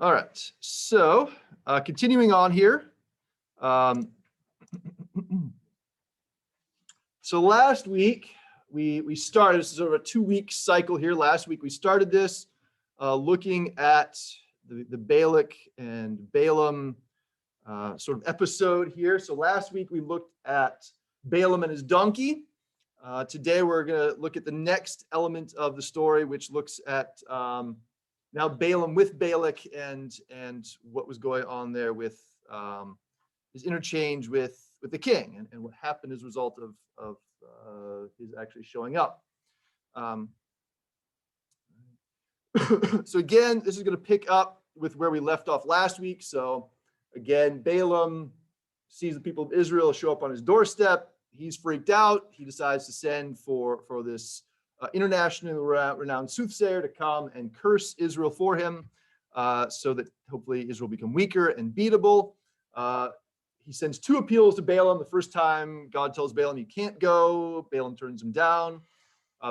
All right, so continuing on here. Um, so last week we started, this is sort of a 2-week cycle here. Last week we started this looking at the Balak and Balaam sort of episode here. So last week we looked at Balaam and his donkey. Today we're going to look at the next element of the story, which looks at now Balaam with Balak and what was going on there with his interchange with the king and what happened as a result of his actually showing up. So again, this is going to pick up with where we left off last week. So again, Balaam sees the people of Israel show up on his doorstep. He's freaked out. He decides to send for this internationally renowned soothsayer to come and curse Israel for him, so that hopefully Israel become weaker and beatable. He sends 2 appeals to Balaam. The first time God tells Balaam you can't go, Balaam turns him down.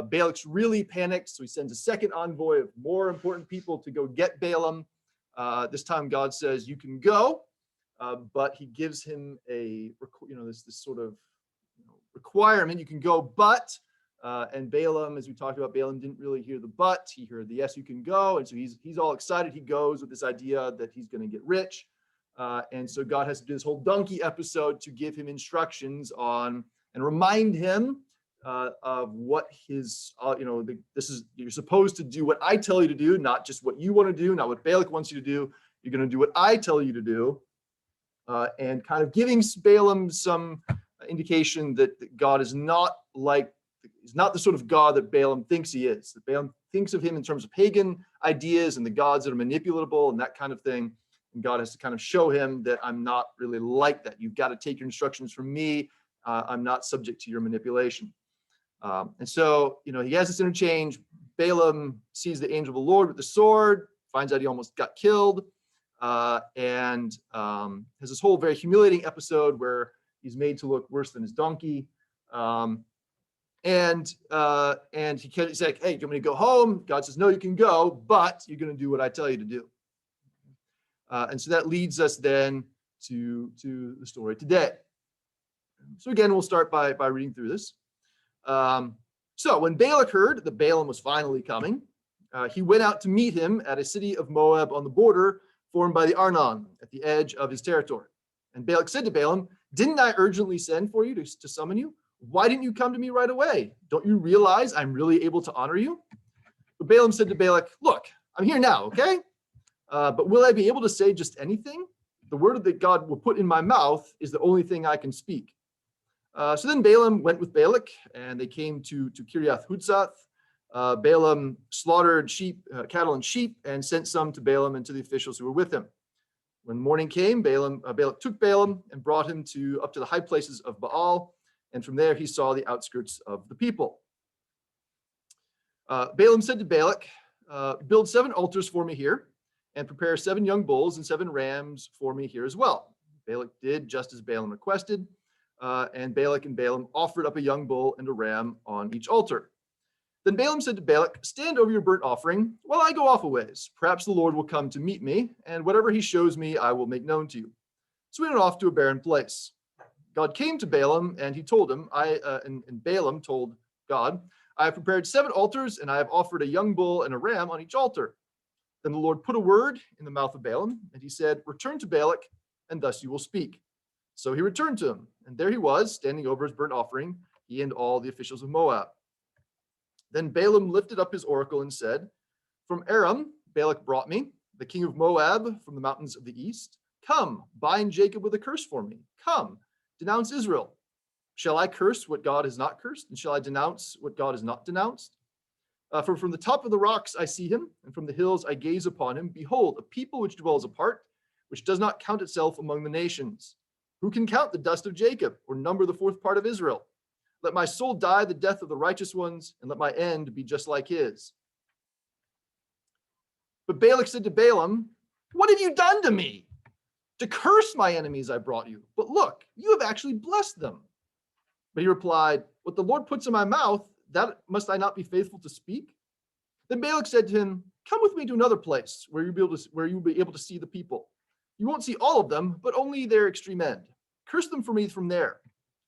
Balak's really panicked, so he sends a second envoy of more important people to go get Balaam. This time God says you can go, but he gives him a this sort of requirement. You can go, but and Balaam, as we talked about, Balaam didn't really hear the but. He heard the yes, you can go, and so he's all excited. He goes with this idea that he's going to get rich, and so God has to do this whole donkey episode to give him instructions on and remind him of what his this is, you're supposed to do what I tell you to do, not just what you want to do, not what Balak wants you to do. You're going to do what I tell you to do, and kind of giving Balaam some indication that God is not the sort of God that Balaam thinks he is. That Balaam thinks of him in terms of pagan ideas and the gods that are manipulatable and that kind of thing. And God has to kind of show him that I'm not really like that. You've got to take your instructions from me. I'm not subject to your manipulation. And so, he has this interchange. Balaam sees the angel of the Lord with the sword, finds out he almost got killed, and has this whole very humiliating episode where he's made to look worse than his donkey. And he's like, hey, do you want me to go home? God says, no, you can go, but you're going to do what I tell you to do. And so that leads us then to the story today. So again, we'll start by reading through this. So when Balak heard that Balaam was finally coming, he went out to meet him at a city of Moab on the border formed by the Arnon at the edge of his territory. And Balak said to Balaam, didn't I urgently send for you to summon you? Why didn't you come to me right away? Don't you realize I'm really able to honor you? But Balaam said to Balak, look, I'm here now, okay? But will I be able to say just anything? The word that God will put in my mouth is the only thing I can speak. So then Balaam went with Balak, and they came to Kiriath Hutzah. Balaam slaughtered cattle and sheep, and sent some to Balaam and to the officials who were with him. When morning came, Balak took Balaam and brought him up to the high places of Baal, and from there he saw the outskirts of the people. Balaam said to Balak, build 7 altars for me here, and prepare 7 young bulls and 7 rams for me here as well. Balak did just as Balaam requested, and Balak and Balaam offered up a young bull and a ram on each altar. Then Balaam said to Balak, stand over your burnt offering while I go off a ways. Perhaps the Lord will come to meet me, and whatever he shows me, I will make known to you. So we went off to a barren place. God came to Balaam, and he told him, and Balaam told God, I have prepared 7 altars, and I have offered a young bull and a ram on each altar. Then the Lord put a word in the mouth of Balaam, and he said, return to Balak, and thus you will speak. So he returned to him, and there he was, standing over his burnt offering, he and all the officials of Moab. Then Balaam lifted up his oracle and said, from Aram, Balak brought me, the king of Moab from the mountains of the east. Come, bind Jacob with a curse for me. Come, denounce Israel. Shall I curse what God has not cursed? And shall I denounce what God has not denounced? For from the top of the rocks I see him, and from the hills I gaze upon him. Behold, a people which dwells apart, which does not count itself among the nations. Who can count the dust of Jacob, or number the 4th part of Israel? Let my soul die the death of the righteous ones, and let my end be just like his. But Balak said to Balaam, what have you done to me? To curse my enemies I brought you. But look, you have actually blessed them. But he replied, what the Lord puts in my mouth, that must I not be faithful to speak? Then Balak said to him, come with me to another place where you'll be able to see the people. You won't see all of them, but only their extreme end. Curse them for me from there.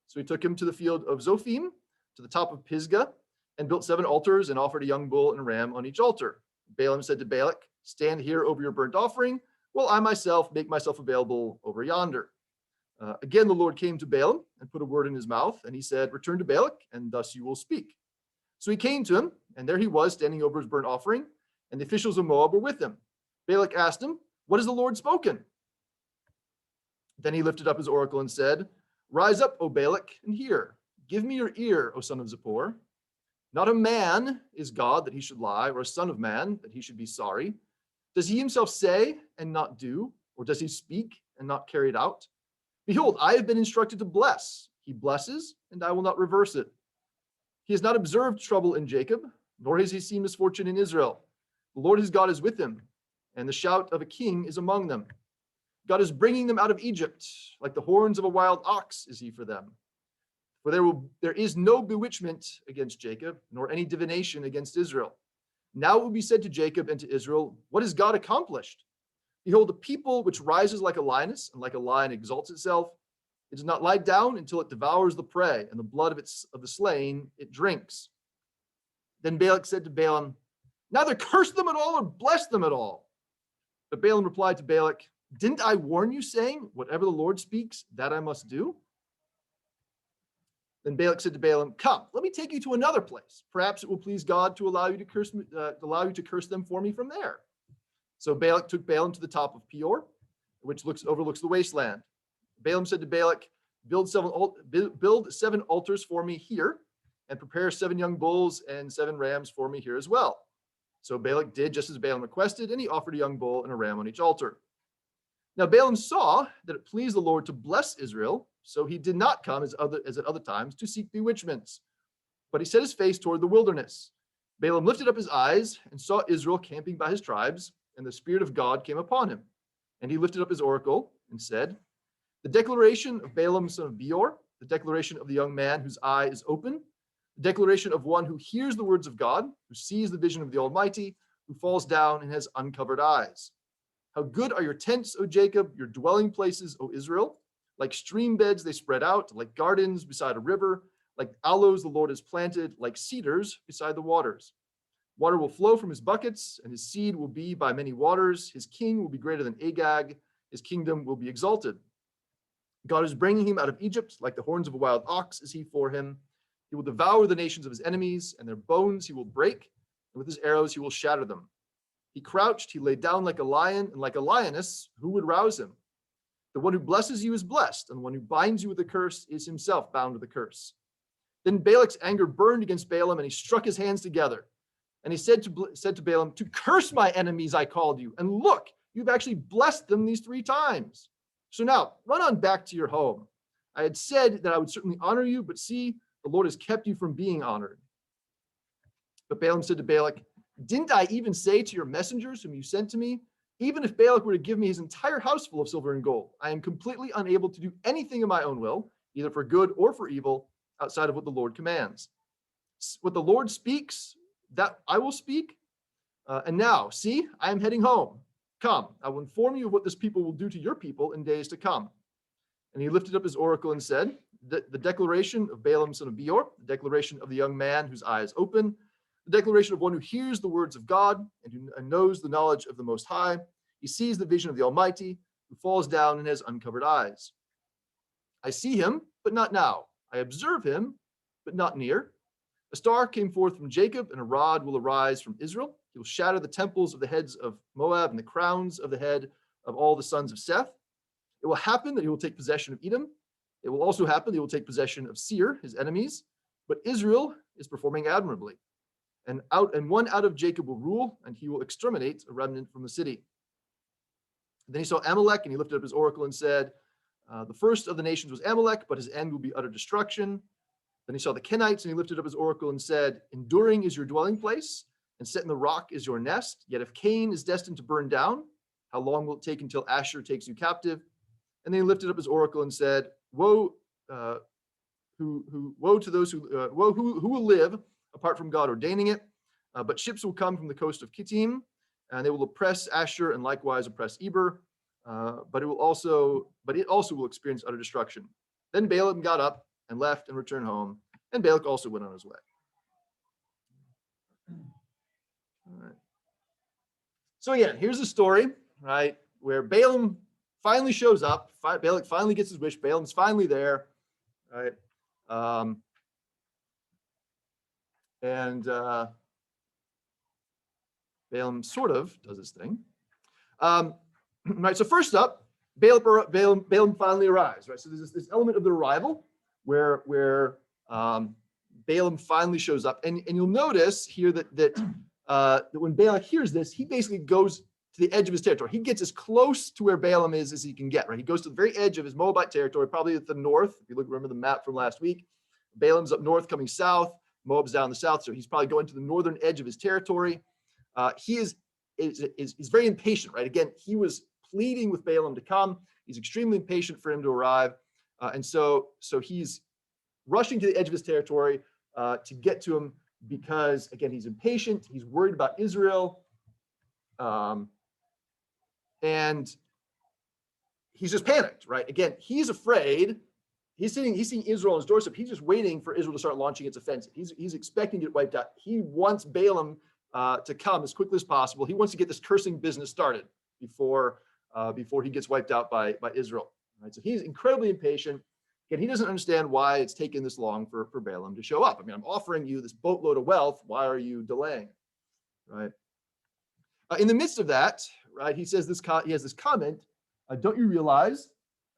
So he took him to the field of Zophim, to the top of Pisgah, and built 7 altars and offered a young bull and a ram on each altar. Balaam said to Balak, stand here over your burnt offering, while I myself make myself available over yonder. Again, the Lord came to Balaam and put a word in his mouth, and he said, return to Balak, and thus you will speak. So he came to him, and there he was standing over his burnt offering, and the officials of Moab were with him. Balak asked him, what has the Lord spoken? Then he lifted up his oracle and said, rise up, O Balak, and hear. Give me your ear, O son of Zippor. Not a man is God that he should lie, or a son of man that he should be sorry. Does he himself say and not do, or does he speak and not carry it out? Behold, I have been instructed to bless. He blesses, and I will not reverse it. He has not observed trouble in Jacob, nor has he seen misfortune in Israel. The Lord his God is with him, and the shout of a king is among them. God is bringing them out of Egypt, like the horns of a wild ox is he for them. For there is no bewitchment against Jacob, nor any divination against Israel. Now it will be said to Jacob and to Israel, what has God accomplished? Behold, the people which rises like a lioness and like a lion exalts itself, it does not lie down until it devours the prey, and the blood of the slain it drinks. Then Balak said to Balaam, neither curse them at all or bless them at all. But Balaam replied to Balak, didn't I warn you, saying, whatever the Lord speaks, that I must do? Then Balak said to Balaam, come, let me take you to another place. Perhaps it will please God to allow you to curse them for me from there. So Balak took Balaam to the top of Peor, which overlooks the wasteland. Balaam said to Balak, build 7 altars for me here, and prepare 7 young bulls and 7 rams for me here as well. So Balak did just as Balaam requested, and he offered a young bull and a ram on each altar. Now Balaam saw that it pleased the Lord to bless Israel, so he did not come as at other times to seek bewitchments, but he set his face toward the wilderness. Balaam lifted up his eyes and saw Israel camping by his tribes, and the Spirit of God came upon him. And he lifted up his oracle and said, the declaration of Balaam son of Beor, the declaration of the young man whose eye is open, the declaration of one who hears the words of God, who sees the vision of the Almighty, who falls down and has uncovered eyes. How good are your tents, O Jacob, your dwelling places, O Israel. Like stream beds they spread out, like gardens beside a river, like aloes the Lord has planted, like cedars beside the waters. Water will flow from his buckets, and his seed will be by many waters. His king will be greater than Agag. His kingdom will be exalted. God is bringing him out of Egypt, like the horns of a wild ox is he for him. He will devour the nations of his enemies, and their bones he will break, and with his arrows he will shatter them. He crouched, he lay down like a lion, and like a lioness, who would rouse him? The one who blesses you is blessed, and the one who binds you with a curse is himself bound with a curse. Then Balak's anger burned against Balaam, and he struck his hands together. And he said to Balaam, to curse my enemies I called you, and look, you've actually blessed them these 3 times. So now, run on back to your home. I had said that I would certainly honor you, but see, the Lord has kept you from being honored. But Balaam said to Balak, didn't I even say to your messengers whom you sent to me, even if Balak were to give me his entire house full of silver and gold, I am completely unable to do anything of my own will, either for good or for evil, outside of what the Lord commands. What the Lord speaks, that I will speak. And now, see, I am heading home. Come, I will inform you of what this people will do to your people in days to come. And he lifted up his oracle and said, the declaration of Balaam son of Beor, the declaration of the young man whose eye is open, the declaration of one who hears the words of God and who knows the knowledge of the Most High. He sees the vision of the Almighty, who falls down and has uncovered eyes. I see him, but not now. I observe him, but not near. A star came forth from Jacob, and a rod will arise from Israel. He will shatter the temples of the heads of Moab and the crowns of the head of all the sons of Seth. It will happen that he will take possession of Edom. It will also happen that he will take possession of Seir, his enemies. But Israel is performing admirably. And one out of Jacob will rule, and he will exterminate a remnant from the city. Then he saw Amalek, and he lifted up his oracle and said, the first of the nations was Amalek, but his end will be utter destruction. Then he saw the Kenites, and he lifted up his oracle and said, enduring is your dwelling place, and set in the rock is your nest. Yet if Cain is destined to burn down, how long will it take until Asher takes you captive? And then he lifted up his oracle and said, woe to those who will live apart from God ordaining it. But ships will come from the coast of Kittim, and they will oppress Asher and likewise oppress Eber, but it also will experience utter destruction. Then Balaam got up and left and returned home, and Balak also went on his way. All right. So again, here's the story, right, where Balaam finally shows up. Balak finally gets his wish. Balaam's finally there, right? And Balaam sort of does his thing. Right. So first up, Balaam finally arrives. Right. So there's this element of the arrival where Balaam finally shows up, and you'll notice here that when Balak hears this, he basically goes to the edge of his territory. He gets as close to where Balaam is as he can get. Right. He goes to the very edge of his Moabite territory, probably at the north. If you remember the map from last week, Balaam's up north, coming south. Moab's down the south, so he's probably going to the northern edge of his territory. He is very impatient, right? Again, he was pleading with Balaam to come. He's extremely impatient for him to arrive, and so he's rushing to the edge of his territory to get to him because, again, he's impatient. He's worried about Israel, and he's just panicked, right? Again, he's afraid. He's seeing Israel on his doorstep. He's just waiting for Israel to start launching its offensive. He's expecting to get wiped out. He wants Balaam to come as quickly as possible. He wants to get this cursing business started before he gets wiped out by Israel. Right? So he's incredibly impatient. Again, he doesn't understand why it's taken this long for Balaam to show up. I mean, I'm offering you this boatload of wealth. Why are you delaying? Right. In the midst of that, right, he says he has this comment. Don't you realize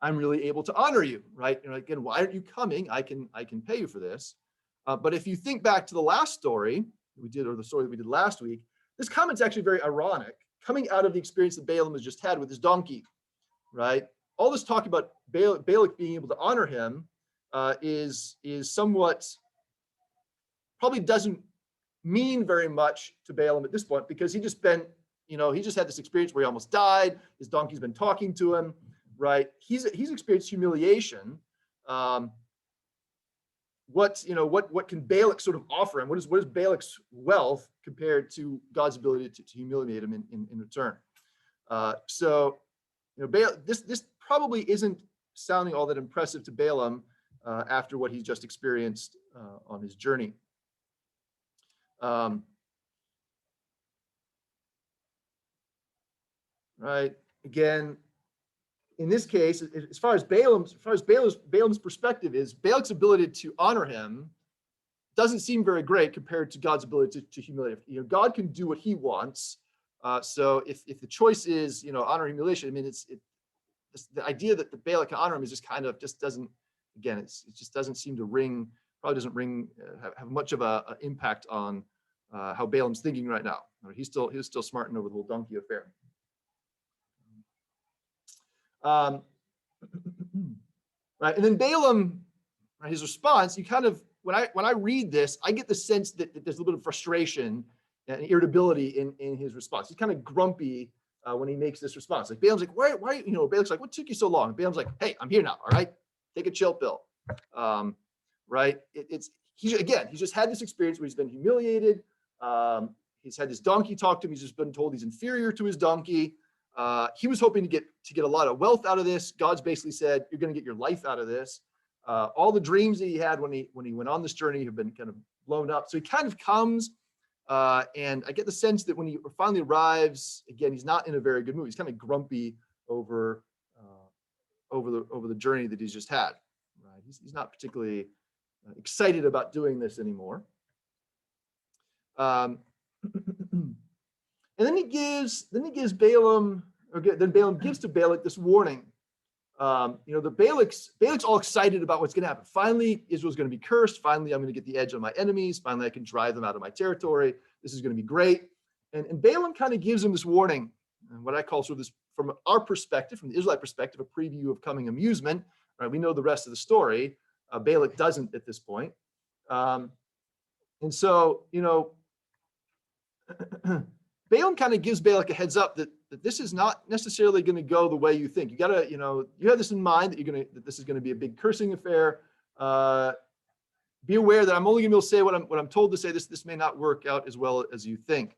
I'm really able to honor you, right? And again, why aren't you coming? I can pay you for this. But if you think back to the last story we did, or the story that we did last week, this comment's actually very ironic, coming out of the experience that Balaam has just had with his donkey, right? All this talk about Balak being able to honor him is somewhat, probably doesn't mean very much to Balaam at this point, because he just had this experience where he almost died. His donkey's been talking to him. Right, he's experienced humiliation. What can Balak sort of offer him? What is Balak's wealth compared to God's ability to humiliate him in return? This probably isn't sounding all that impressive to Balaam after what he's just experienced on his journey. Right, again. In this case, as far as Balaam's perspective is, Balak's ability to honor him doesn't seem very great compared to God's ability to humiliate him. God can do what he wants. So if the choice is, honor or humiliation, I mean, it's the idea that the Balak can honor him is just kind of doesn't, again, it just doesn't seem to ring, probably doesn't ring, have much of an impact on how Balaam's thinking right now. He's still smarting over the whole donkey affair. Right, and then Balaam, right, his response, when I read this, I get the sense that there's a little bit of frustration and irritability in his response. He's kind of grumpy when he makes this response. Like Balaam's like, why, Balak's like, what took you so long? And Balaam's like, hey, I'm here now. All right, take a chill pill. Right, he's just had this experience where he's been humiliated. He's had this donkey talk to him. He's just been told he's inferior to his donkey. He was hoping to get a lot of wealth out of this. God's basically said, you're going to get your life out of this. All the dreams that he had when he went on this journey have been kind of blown up. So he kind of comes, and I get the sense that when he finally arrives, again, he's not in a very good mood. He's kind of grumpy over the journey that he's just had. Right? He's not particularly excited about doing this anymore. And then he gives Balaam, then Balaam gives to Balak this warning. Balak's all excited about what's going to happen. Finally, Israel's going to be cursed. Finally, I'm going to get the edge on my enemies. Finally, I can drive them out of my territory. This is going to be great. And Balaam kind of gives him this warning, and what I call sort of this, from our perspective, from the Israelite perspective, a preview of coming amusement. Right? We know the rest of the story. Balak doesn't at this point. And so, Balaam kind of gives Balak a heads up that this is not necessarily going to go the way you think. You gotta, you have this in mind that this is going to be a big cursing affair. Be aware that I'm only going to be able to say what I'm told to say. This may not work out as well as you think.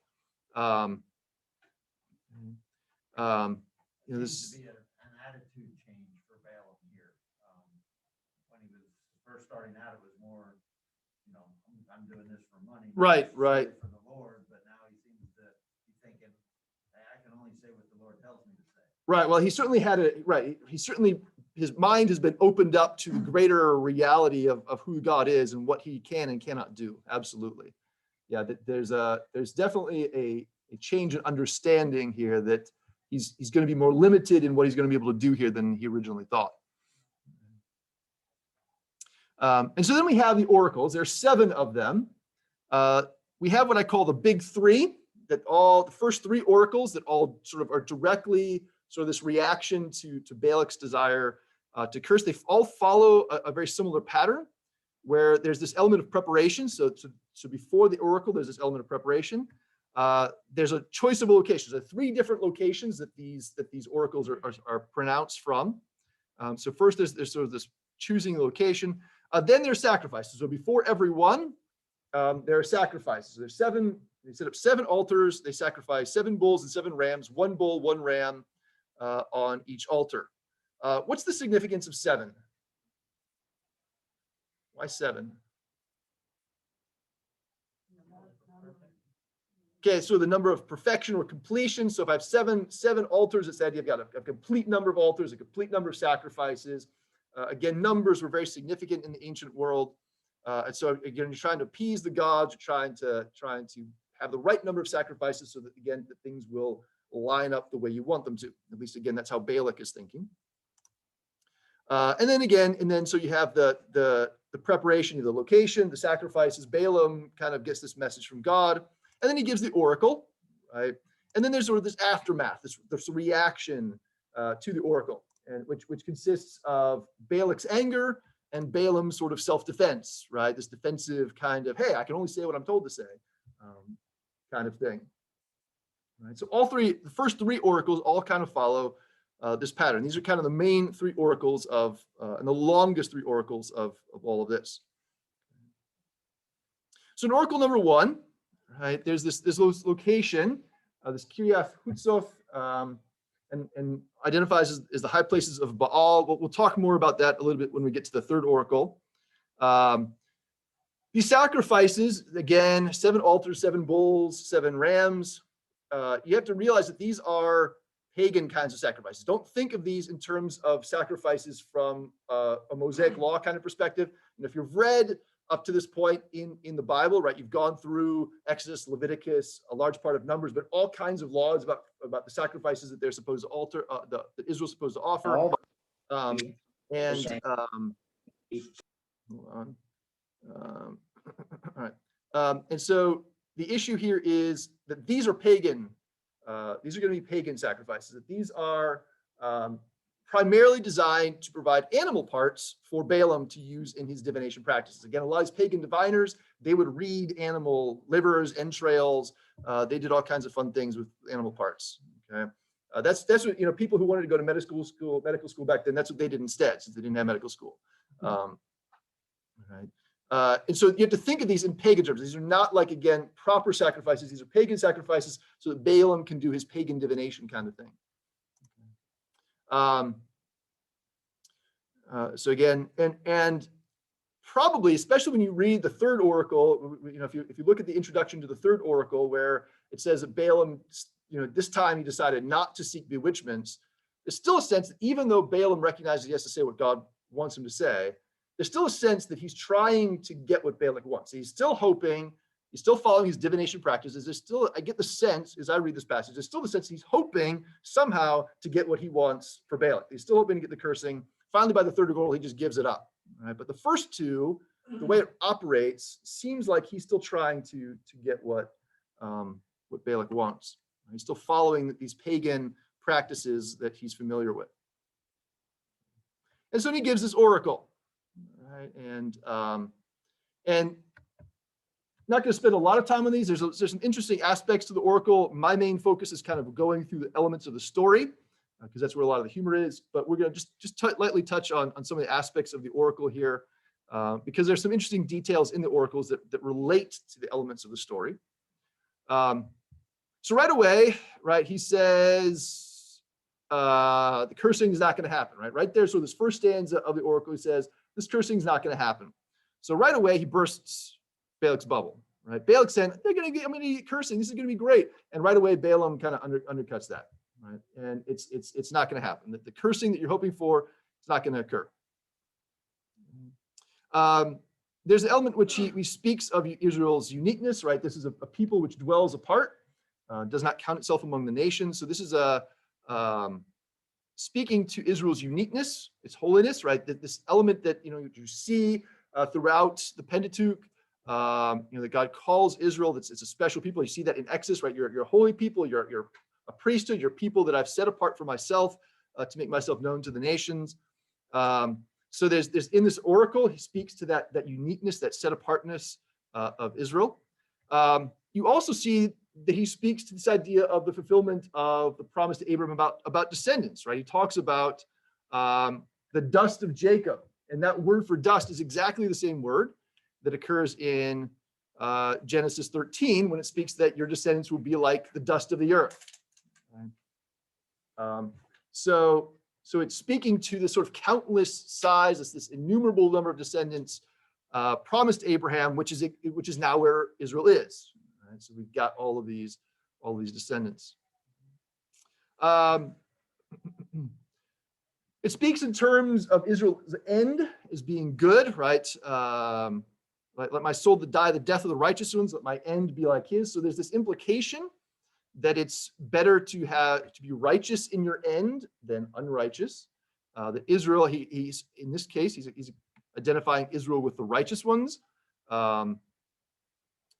This seems to be an attitude change for Balaam here. When he was first starting out, it was more, I'm doing this for money, right, for the Lord. But now he seems to be thinking, hey, I can only say what the Lord tells me to say. right. Well, he certainly had his mind has been opened up to the greater reality of who God is and what he can and cannot do. Absolutely. Yeah, there's definitely a change in understanding here that he's going to be more limited in what he's going to be able to do here than he originally thought. And so then we have the oracles. There's 7 of them. We have what I call the big 3, the first 3 oracles that all sort of are directly sort of this reaction to Balak's desire to curse. They all follow a very similar pattern where there's this element of preparation. So before the oracle, there's this element of preparation. There's a choice of locations. There are 3 different locations that these oracles are pronounced from. So first, there's sort of this choosing location. Then there's sacrifices. So before every one, there are sacrifices. So there's 7. They set up 7 altars. They sacrifice 7 bulls and 7 rams. 1 bull, 1 ram on each altar. What's the significance of 7? Why 7? Okay, so the number of perfection or completion. So if I have seven altars, it's that you've got a complete number of altars, a complete number of sacrifices. Again, numbers were very significant in the ancient world. And so again, you're trying to appease the gods, you're trying to have the right number of sacrifices so that, again, that things will line up the way you want them to. At least, again, that's how Balak is thinking. And then so you have the preparation of the location, the sacrifices. Balaam kind of gets this message from God, and then he gives the oracle, right? And then there's sort of this aftermath, this reaction to the oracle, and which consists of Balak's anger and Balaam's sort of self-defense, right? This defensive kind of, hey, I can only say what I'm told to say, kind of thing. Right? So the first 3 oracles all kind of follow this pattern. These are kind of the main 3 oracles and the longest 3 oracles of all of this. So in oracle number 1, right, there's this location, this Kiryat Hutzot, and identifies as the high places of Baal. We'll talk more about that a little bit when we get to the 3rd oracle. These sacrifices, again, 7 altars, 7 bulls, 7 rams. You have to realize that these are pagan kinds of sacrifices. Don't think of these in terms of sacrifices from a Mosaic law kind of perspective. And if you've read up to this point in the Bible, right, you've gone through Exodus, Leviticus, a large part of Numbers, but all kinds of laws about the sacrifices that they're supposed to alter, that Israel's supposed to offer. Hold on. All right. And so the issue here is that these are pagan. These are going to be pagan sacrifices. That these are primarily designed to provide animal parts for Balaam to use in his divination practices. Again, a lot of these pagan diviners, they would read animal livers, entrails. They did all kinds of fun things with animal parts. Okay, that's what people who wanted to go to medical school back then. That's what they did instead, since they didn't have medical school. Right. And so you have to think of these in pagan terms. These are not like, again, proper sacrifices. These are pagan sacrifices so that Balaam can do his pagan divination kind of thing. So again, and probably, especially when you read the 3rd oracle, if you look at the introduction to the 3rd oracle, where it says that Balaam, this time he decided not to seek bewitchments, there's still a sense that even though Balaam recognizes he has to say what God wants him to say, there's still a sense that he's trying to get what Balak wants. He's still hoping, he's still following his divination practices. There's still, I get the sense as I read this passage, there's still the sense he's hoping somehow to get what he wants for Balak. He's still hoping to get the cursing. Finally, by the 3rd oracle, he just gives it up. Right? But the first 2, the way it operates, seems like he's still trying to get what Balak wants. He's still following these pagan practices that he's familiar with. And so he gives this oracle. Right? And not going to spend a lot of time on these. There's some interesting aspects to the oracle. My main focus is kind of going through the elements of the story, because that's where a lot of the humor is. But we're going to just lightly touch on some of the aspects of the oracle here, because there's some interesting details in the oracles that relate to the elements of the story. So right away, right, he says, the cursing is not going to happen, right? Right there. So this first stanza of the oracle says, this cursing is not going to happen. So right away, he bursts Balak's bubble, right? Balak saying, I'm going to get cursing. This is going to be great. And right away, Balaam kind of undercuts that, right? And it's not going to happen. The cursing that you're hoping for, it's not going to occur. There's an element which he speaks of Israel's uniqueness, right? This is a people which dwells apart, does not count itself among the nations. So this is speaking to Israel's uniqueness, its holiness, right? This element that you see throughout the Pentateuch, that God calls Israel. It's a special people. You see that in Exodus, right? You're a holy people. You're a priesthood. You're people that I've set apart for myself to make myself known to the nations. So there's in this oracle, he speaks to that uniqueness, that set apartness of Israel. You also see that he speaks to this idea of the fulfillment of the promise to Abraham about descendants, right? He talks about the dust of Jacob, and that word for dust is exactly the same word that occurs in Genesis 13 when it speaks that your descendants will be like the dust of the earth. Right? So it's speaking to this sort of countless size, this innumerable number of descendants promised to Abraham, which is now where Israel is. Right? So we've got all of these descendants. It speaks in terms of Israel's end as being good, right? Let my soul die the death of the righteous ones, let my end be like his. So there's this implication that it's better to be righteous in your end than unrighteous. That Israel, he's in this case, he's identifying Israel with the righteous ones,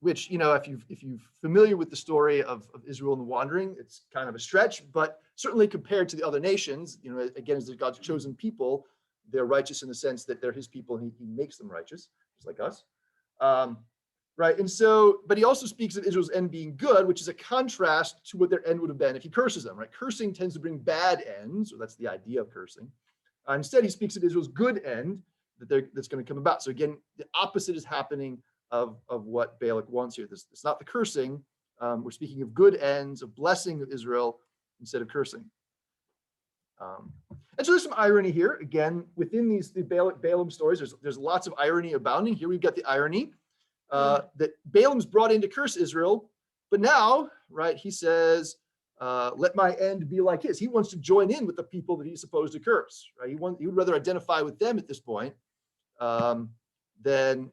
which, if you're familiar with the story of Israel and the wandering, it's kind of a stretch, but certainly compared to the other nations, again, as God's chosen people, they're righteous in the sense that they're his people and he makes them righteous, just like us. Right. And so, but he also speaks of Israel's end being good, which is a contrast to what their end would have been if he curses them, right? Cursing tends to bring bad ends, or that's the idea of cursing. Instead, he speaks of Israel's good end that's going to come about. So again, the opposite is happening of what Balak wants here. It's not the cursing. We're speaking of good ends, of blessing of Israel instead of cursing. And so there's some irony here. Again, within the Balaam stories, there's lots of irony abounding. Here we've got the irony that Balaam's brought in to curse Israel, but now, right, he says, let my end be like his. He wants to join in with the people that he's supposed to curse, right? He would rather identify with them at this point than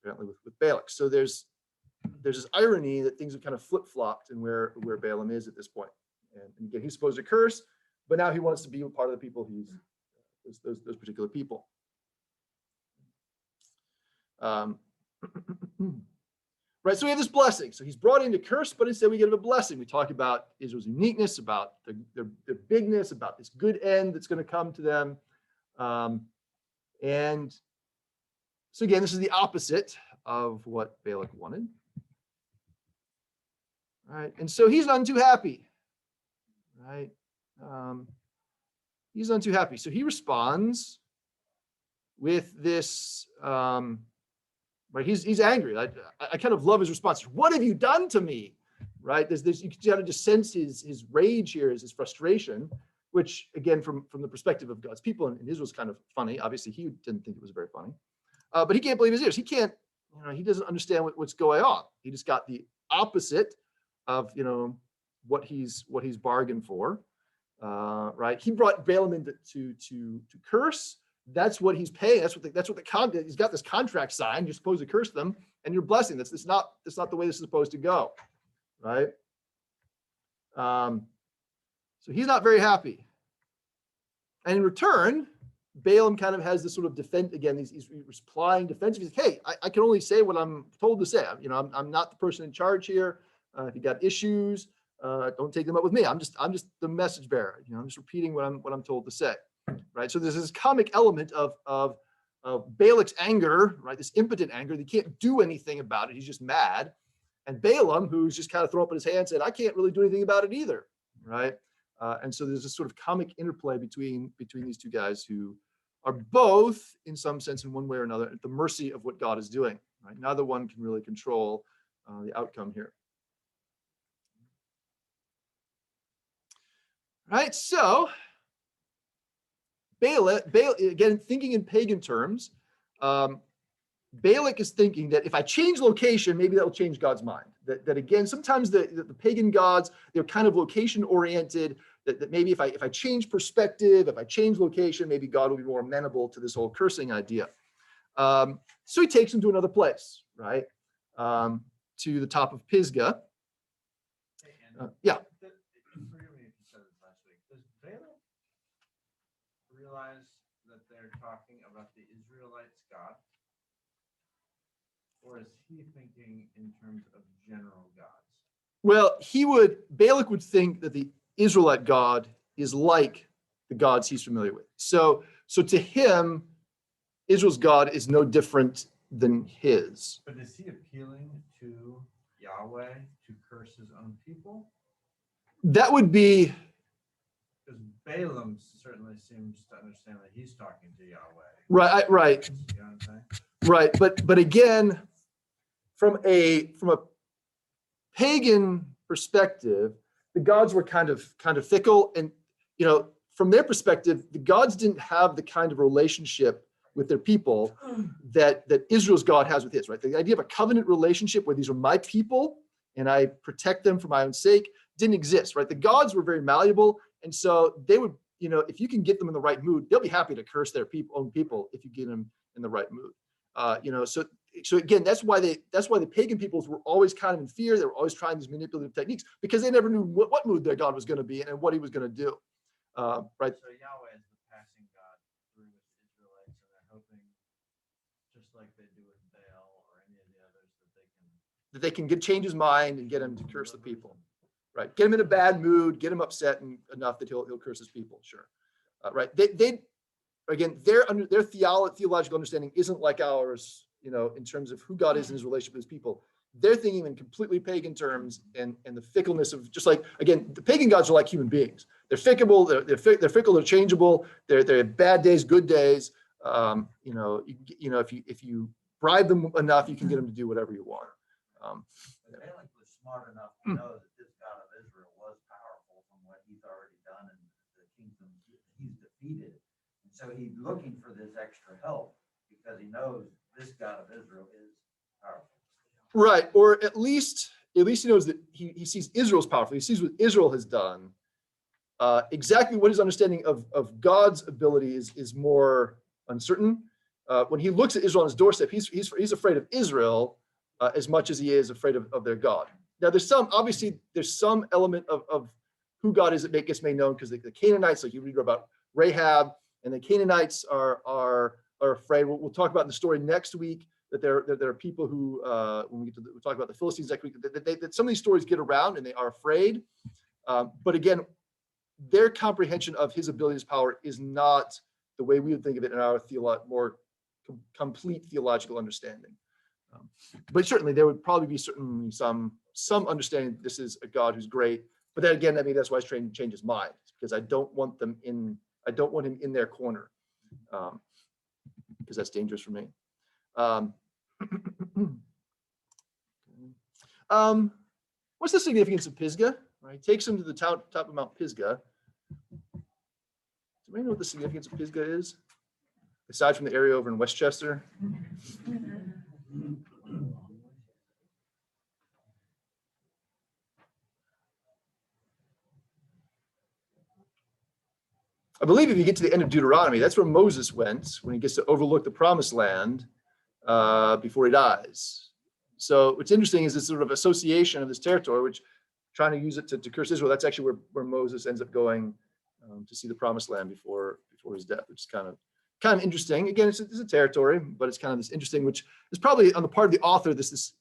apparently with Balak. So there's this irony that things have kind of flip-flopped in where Balaam is at this point. And again, he's supposed to curse, but now he wants to be a part of the people those particular people. Right, so we have this blessing. So he's brought in to curse, but instead we get a blessing. We talk about Israel's uniqueness, about their bigness, about this good end that's going to come to them. And so again, this is the opposite of what Balak wanted. All right, and so he's none too happy. Right, he's none too happy. So he responds with this. Right, he's angry. I kind of love his response. What have you done to me? Right, you can kind of just sense his rage here, his frustration, which again, from the perspective of God's people, and Israel's kind of funny. Obviously, he didn't think it was very funny, but he can't believe his ears. He can't, he doesn't understand what's going on. He just got the opposite of what he's bargained for. Right, he brought Balaam in to curse. That's what he's paying. That's what he's got this contract signed. You're supposed to curse them, and you're blessing. That's not the way this is supposed to go, right? So he's not very happy. And in return, Balaam kind of has this sort of defense again. He's replying defensively. He's like, hey, I can only say what I'm told to say. I'm not the person in charge here. If you got issues, don't take them up with me. I'm just the message bearer. I'm just repeating what I'm told to say. Right, so there's this comic element of Balak's anger, right? This impotent anger. He can't do anything about it. He's just mad. And Balaam, who's just kind of thrown up in his hand, said, "I can't really do anything about it either." Right, and so there's this sort of comic interplay between these two guys who are both, in some sense, in one way or another, at the mercy of what God is doing. Right, neither one can really control the outcome here. right? So Balak, again, thinking in pagan terms, Balak is thinking that if I change location, maybe that will change God's mind. That again, sometimes the pagan gods, they're kind of location oriented, that maybe if I change perspective, if I change location, maybe God will be more amenable to this whole cursing idea. So he takes him to another place, right? To the top of Pisgah. Yeah. Forgive me if you said this last week. Does Balak realize that they're talking about the Israelites' God? Or is he thinking in terms of general gods? Well, Balak would think that the Israelite God is like the gods he's familiar with. So to him, Israel's God is no different than his. But is he appealing to Yahweh to curse his own people? That would be, because Balaam certainly seems to understand that he's talking to Yahweh. right. You know what I'm saying? Right, but again, from a pagan perspective, the gods were kind of fickle, and from their perspective, the gods didn't have the kind of relationship with their people that Israel's God has with his. Right, the idea of a covenant relationship where these are my people and I protect them for my own sake didn't exist. Right, the gods were very malleable, and so they would, if you can get them in the right mood, they'll be happy to curse their own people if you get them in the right mood. So again, that's why the pagan peoples were always kind of in fear. They were always trying these manipulative techniques because they never knew what mood their God was going to be in and what he was going to do. Right. So Yahweh is the passing God through with the Israelites, and they're hoping, just like they do with Baal or any of the others, that they can change his mind and get him to curse the people. Right. Get him in a bad mood, get him upset enough that he'll curse his people. Sure. Right. Again, their theological understanding isn't like ours, in terms of who God is in his relationship with his people. They're thinking in completely pagan terms, and the fickleness of, just like, again, the pagan gods are like human beings. They're fickle, they're fickle, they're changeable. They're bad days, good days. If you bribe them enough, you can get them to do whatever you want. Balak was smart enough to know that this God of Israel was powerful from what he's already done and the kingdom he's defeated. And so he's looking for this extra help because he knows this God of Israel is powerful. Right, or at least he knows that he sees Israel's powerful. He sees what Israel has done. Exactly what his understanding of God's ability is more uncertain. When he looks at Israel on his doorstep, he's afraid of Israel as much as he is afraid of their God. Now, there's some element of who God is that gets made known, because the Canaanites, like you read about Rahab, and the Canaanites are afraid. We'll talk about in the story next week that there are people who, when we'll talk about the Philistines next week, that some of these stories get around and they are afraid. But again, their comprehension of his ability, his power, is not the way we would think of it in our more complete theological understanding. But certainly there would probably be some understanding that this is a God who's great. But then again, that's why he's trying to change his mind, because I don't want him in their corner, because that's dangerous for me. What's the significance of Pisgah? Right, takes him to the top of Mount Pisgah. Does anybody know what the significance of Pisgah is, aside from the area over in Westchester? I believe if you get to the end of Deuteronomy, that's where Moses went when he gets to overlook the promised land before he dies. So what's interesting is this sort of association of this territory, which trying to use it to curse Israel. That's actually where Moses ends up going to see the promised land before his death, which is kind of interesting. Again, it's a territory, but it's kind of this interesting, which is probably on the part of the author. This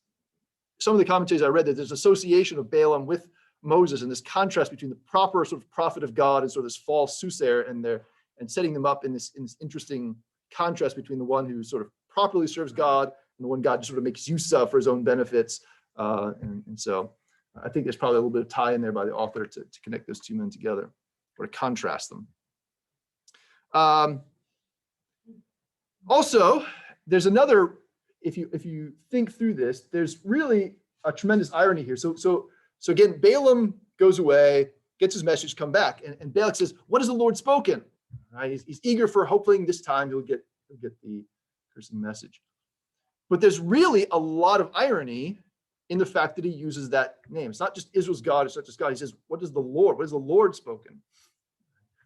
some of the commentaries I read, that there's association of Balaam with Moses, and this contrast between the proper sort of prophet of God and sort of this false soothsayer, and setting them up in this interesting contrast between the one who sort of properly serves God and the one God just sort of makes use of for his own benefits. And so I think there's probably a little bit of tie in there by the author to connect those two men together, or to contrast them. Also, there's another, if you think through this, there's really a tremendous irony here. So again, Balaam goes away. gets his message, come back. And Balak says, what has the Lord spoken? Right? He's eager for hoping this time he'll get the cursing message. But there's really a lot of irony in the fact that he uses that name. It's not just Israel's God, it's not just God. He says, what has the Lord spoken?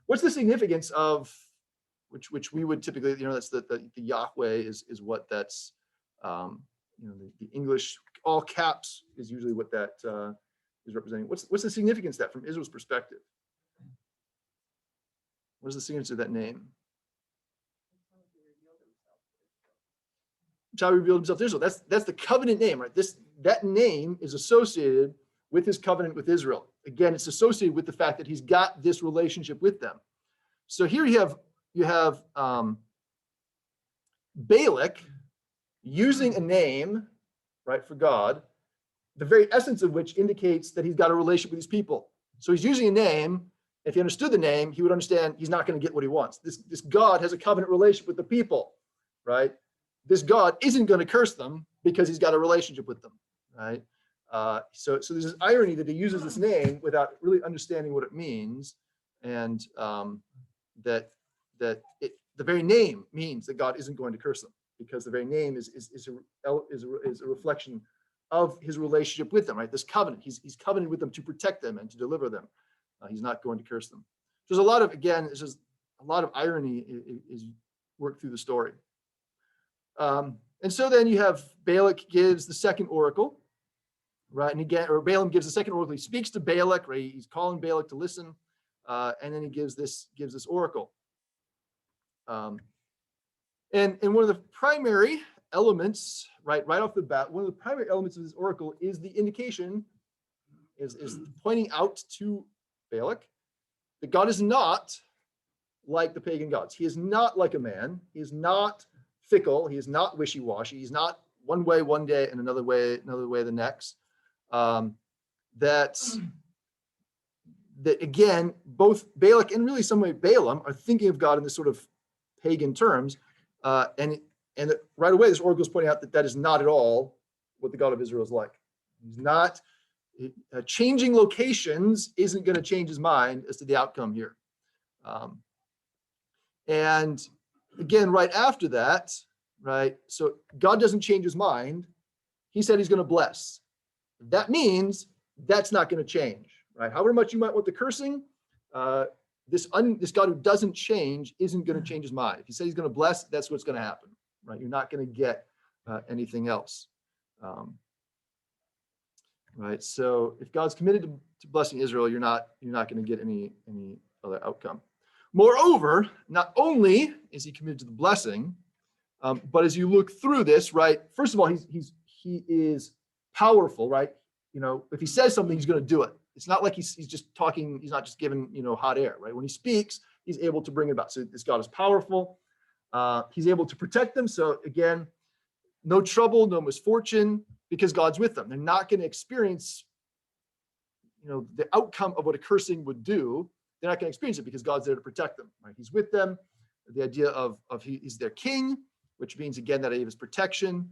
What's the significance of, which we would typically, that's the Yahweh is what that's, the English, all caps is usually what that is representing. What's the significance of that from Israel's perspective? What is the significance of that name? How he revealed himself to Israel. That's the covenant name, right? That name is associated with his covenant with Israel. Again, it's associated with the fact that he's got this relationship with them. So here you have Balak using a name, right, for God, the very essence of which indicates that he's got a relationship with these people. So he's using a name. If he understood the name, he would understand he's not going to get what he wants. This God has a covenant relationship with the people, right? This God isn't going to curse them because he's got a relationship with them, right? So there's this irony that he uses this name without really understanding what it means, and that the very name means that God isn't going to curse them, because the very name is a reflection of his relationship with them, right? This covenant, he's covenanted with them to protect them and to deliver them. He's not going to curse them. There's a lot of, again, it's just a lot of irony is worked through the story. And so then you have Balak gives the second oracle, right? And again, or Balaam gives the second oracle. He speaks to Balak, right? He's calling Balak to listen, and then he gives this oracle. And one of the primary elements, right off the bat, one of the primary elements of this oracle is the indication, is pointing out to Balak that God is not like the pagan gods. He is not like a man. He is not fickle. He is not wishy-washy. He's not one way one day and another way the next. That again, both Balak and really some way Balaam are thinking of God in this sort of pagan terms, and right away this oracle is pointing out that is not at all what the God of Israel is like. He's not changing locations isn't going to change his mind as to the outcome here. And again, right after that, right? So God doesn't change his mind. He said he's going to bless. That means that's not going to change, right? However much you might want the cursing, this God who doesn't change isn't going to change his mind. If he said he's going to bless, that's what's going to happen, right? You're not going to get anything else, right? So if God's committed to blessing Israel, you're not going to get any other outcome. Moreover, not only is he committed to the blessing, but as you look through this, right? First of all, he is powerful, right? If he says something, he's going to do it. It's not like he's just talking. He's not just giving hot air, right? When he speaks, he's able to bring it about. So this God is powerful. He's able to protect them. So again, no trouble, no misfortune, because God's with them. They're not going to experience, the outcome of what a cursing would do. They're not going to experience it because God's there to protect them, right? He's with them. The idea of he's their king, which means, again, that idea of his protection,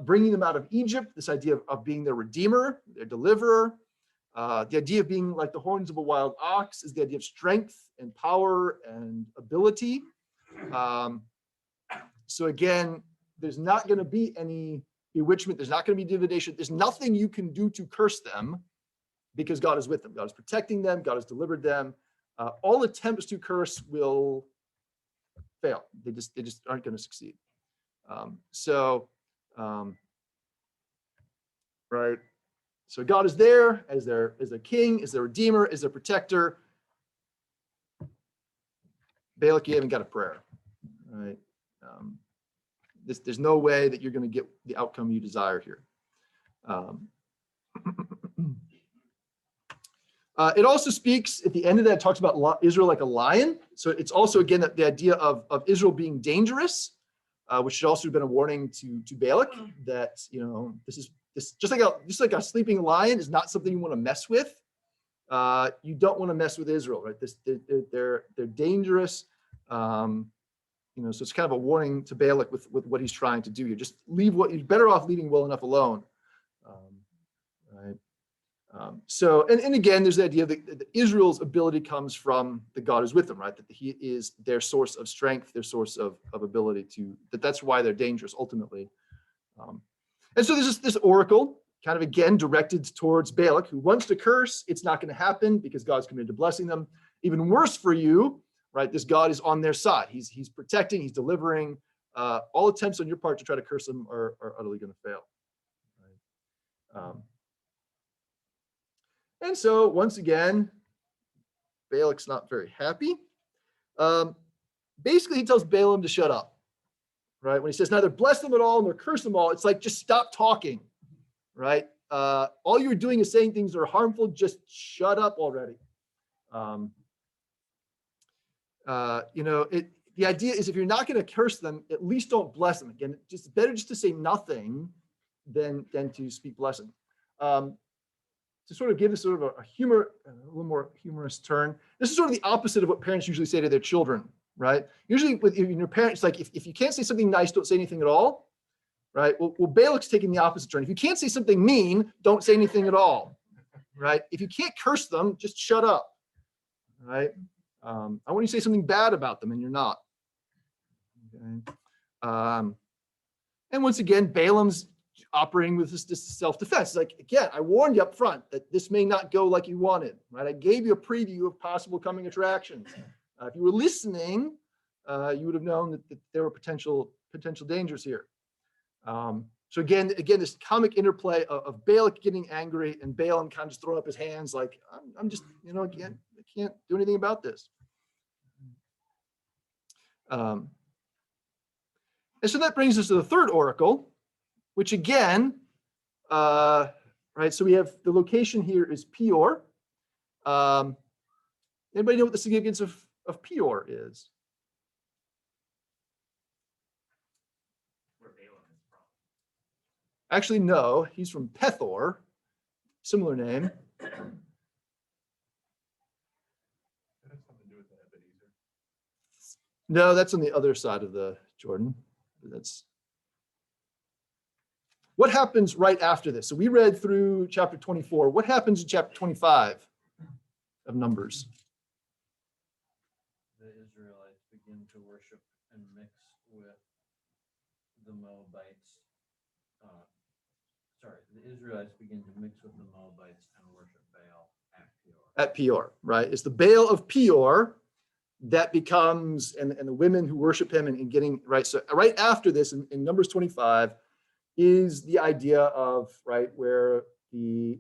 bringing them out of Egypt, this idea of being their redeemer, their deliverer. The idea of being like the horns of a wild ox is the idea of strength and power and ability. So again, there's not going to be any bewitchment. There's not going to be divination. There's nothing you can do to curse them because God is with them. God is protecting them. God has delivered them. All attempts to curse will fail. They just aren't going to succeed. Right. So God is there as their king, as their redeemer, as their protector. Balak, you haven't got a prayer, right? There's no way that you're going to get the outcome you desire here. It also speaks at the end of that, it talks about Israel like a lion. So it's also, again, the idea of Israel being dangerous, which should also have been a warning to Balak that, this just like a sleeping lion is not something you want to mess with. You don't want to mess with Israel, right? They're dangerous. So it's kind of a warning to Balak with what he's trying to do here. Just you're better off leaving well enough alone, right? And again, there's the idea that Israel's ability comes from the God who's with them, right? That he is their source of strength, their source of ability that's why they're dangerous ultimately. And so there's this oracle kind of again directed towards Balak, who wants to curse. It's not going to happen because God's committed to blessing them. Even worse for you, right? This God is on their side. He's protecting, he's delivering. All attempts on your part to try to curse them are utterly going to fail. Right? And so once again, Balak's not very happy. Basically, he tells Balaam to shut up, right? When he says neither bless them at all nor curse them all, it's like, just stop talking, right? All you're doing is saying things that are harmful. Just shut up already. The idea is if you're not going to curse them, at least don't bless them. Again, just better just to say nothing than to speak blessing. To sort of give this sort of a little more humorous turn, this is sort of the opposite of what parents usually say to their children, right? Usually with your parents, like if you can't say something nice, don't say anything at all, right? Well, Balak's taking the opposite turn. If you can't say something mean, don't say anything at all, right? If you can't curse them, just shut up, right? I want you to say something bad about them, and you're not. Okay. And once again, Balaam's operating with this self-defense. It's like, again, I warned you up front that this may not go like you wanted, right? I gave you a preview of possible coming attractions. If you were listening, you would have known that there were potential dangers here. So again, this comic interplay of Balak getting angry and Balaam kind of just throwing up his hands like, I'm just, again, I can't do anything about this. And so that brings us to the third oracle, which again, right, so we have the location here is Peor. Anybody know what the significance of Peor is? Where Balaam is from. Actually, no, he's from Pethor, similar name. That has something to do with the Ebenezer. No, that's on the other side of the Jordan. That's what happens right after this. So we read through chapter 24. What happens in chapter 25 of Numbers? The Israelites begin to worship and mix with the Moabites. The Israelites begin to mix with the Moabites and worship Baal at Peor. At Peor, right? It's the Baal of Peor that becomes, and the women who worship him and getting, right? So right after this, in Numbers 25, is the idea of, right, where the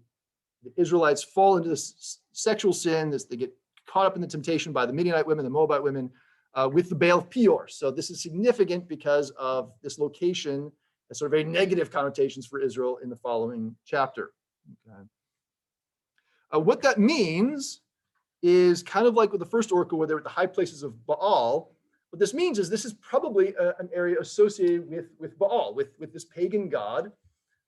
Israelites fall into this sexual sin, they get caught up in the temptation by the Midianite women, the Moabite women, with the Baal of Peor. So this is significant because of this location and sort of very negative connotations for Israel in the following chapter. Okay. What that means is kind of like with the first oracle where they were at the high places of Baal. What this means is this is probably an area associated with Baal, with this pagan god.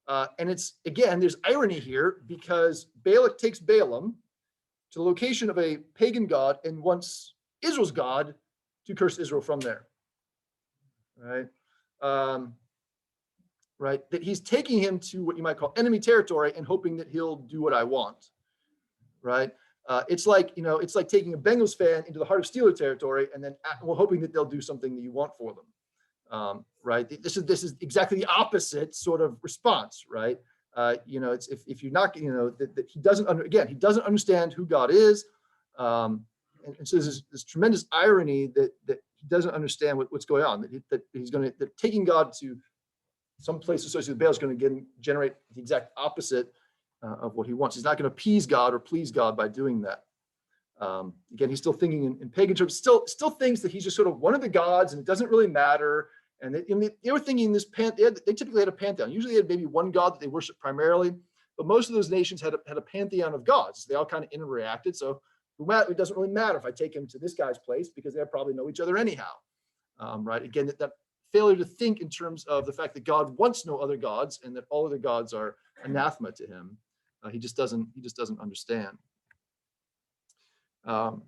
And it's, again, there's irony here because Balak takes Balaam to the location of a pagan god and wants Israel's God to curse Israel from there. Right? Right? That he's taking him to what you might call enemy territory and hoping that he'll do what I want. Right? It's like taking a Bengals fan into the heart of Steeler territory and then hoping that they'll do something that you want for them. Right? This is exactly the opposite sort of response, right? It's if you're not, that he doesn't he doesn't understand who God is, and so there's this tremendous irony that he doesn't understand what's going on. That taking God to some place associated with Baal is going to generate the exact opposite of what he wants. He's not going to appease God or please God by doing that. Again, he's still thinking in pagan terms. Still thinks that he's just sort of one of the gods, and it doesn't really matter. And they were thinking this they typically had a pantheon. Usually they had maybe one god that they worship primarily, but most of those nations had a pantheon of gods. They all kind of interacted. So it doesn't really matter if I take him to this guy's place because they probably know each other anyhow. Right? Again, that failure to think in terms of the fact that God wants no other gods and that all other gods are anathema to him. He just doesn't understand. So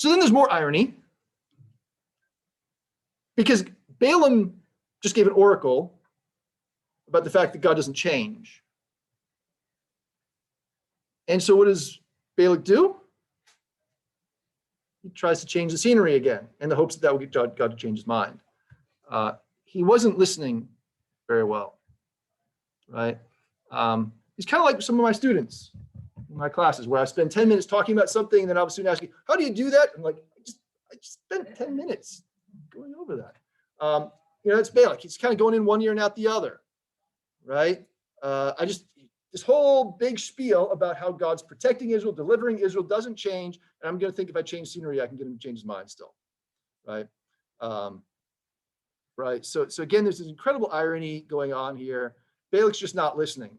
then there's more irony because Balaam just gave an oracle about the fact that God doesn't change. And so what does Balak do? He tries to change the scenery again in the hopes that that will get God to change his mind. He wasn't listening very well, right? He's kind of like some of my students in my classes where I spend 10 minutes talking about something and then I'll soon ask you, how do you do that? I'm like, I just spent 10 minutes going over that. It's Balak. He's kind of going in one ear and out the other, right? This whole big spiel about how God's protecting Israel, delivering Israel doesn't change. And I'm going to think if I change scenery, I can get him to change his mind still, right? Right. So again, there's this incredible irony going on here. Balak's just not listening,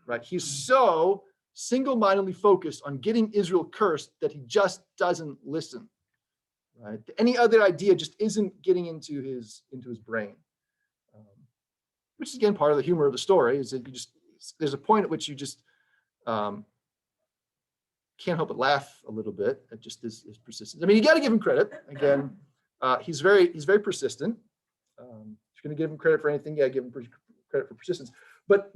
right? He's so single-mindedly focused on getting Israel cursed that he just doesn't listen, right? Any other idea just isn't getting into his brain, which is again part of the humor of the story. Is that there's a point at which you just can't help but laugh a little bit at just his persistence. I mean, you got to give him credit. Again, he's very persistent. If you're going to give him credit for anything, yeah, give him credit for persistence. But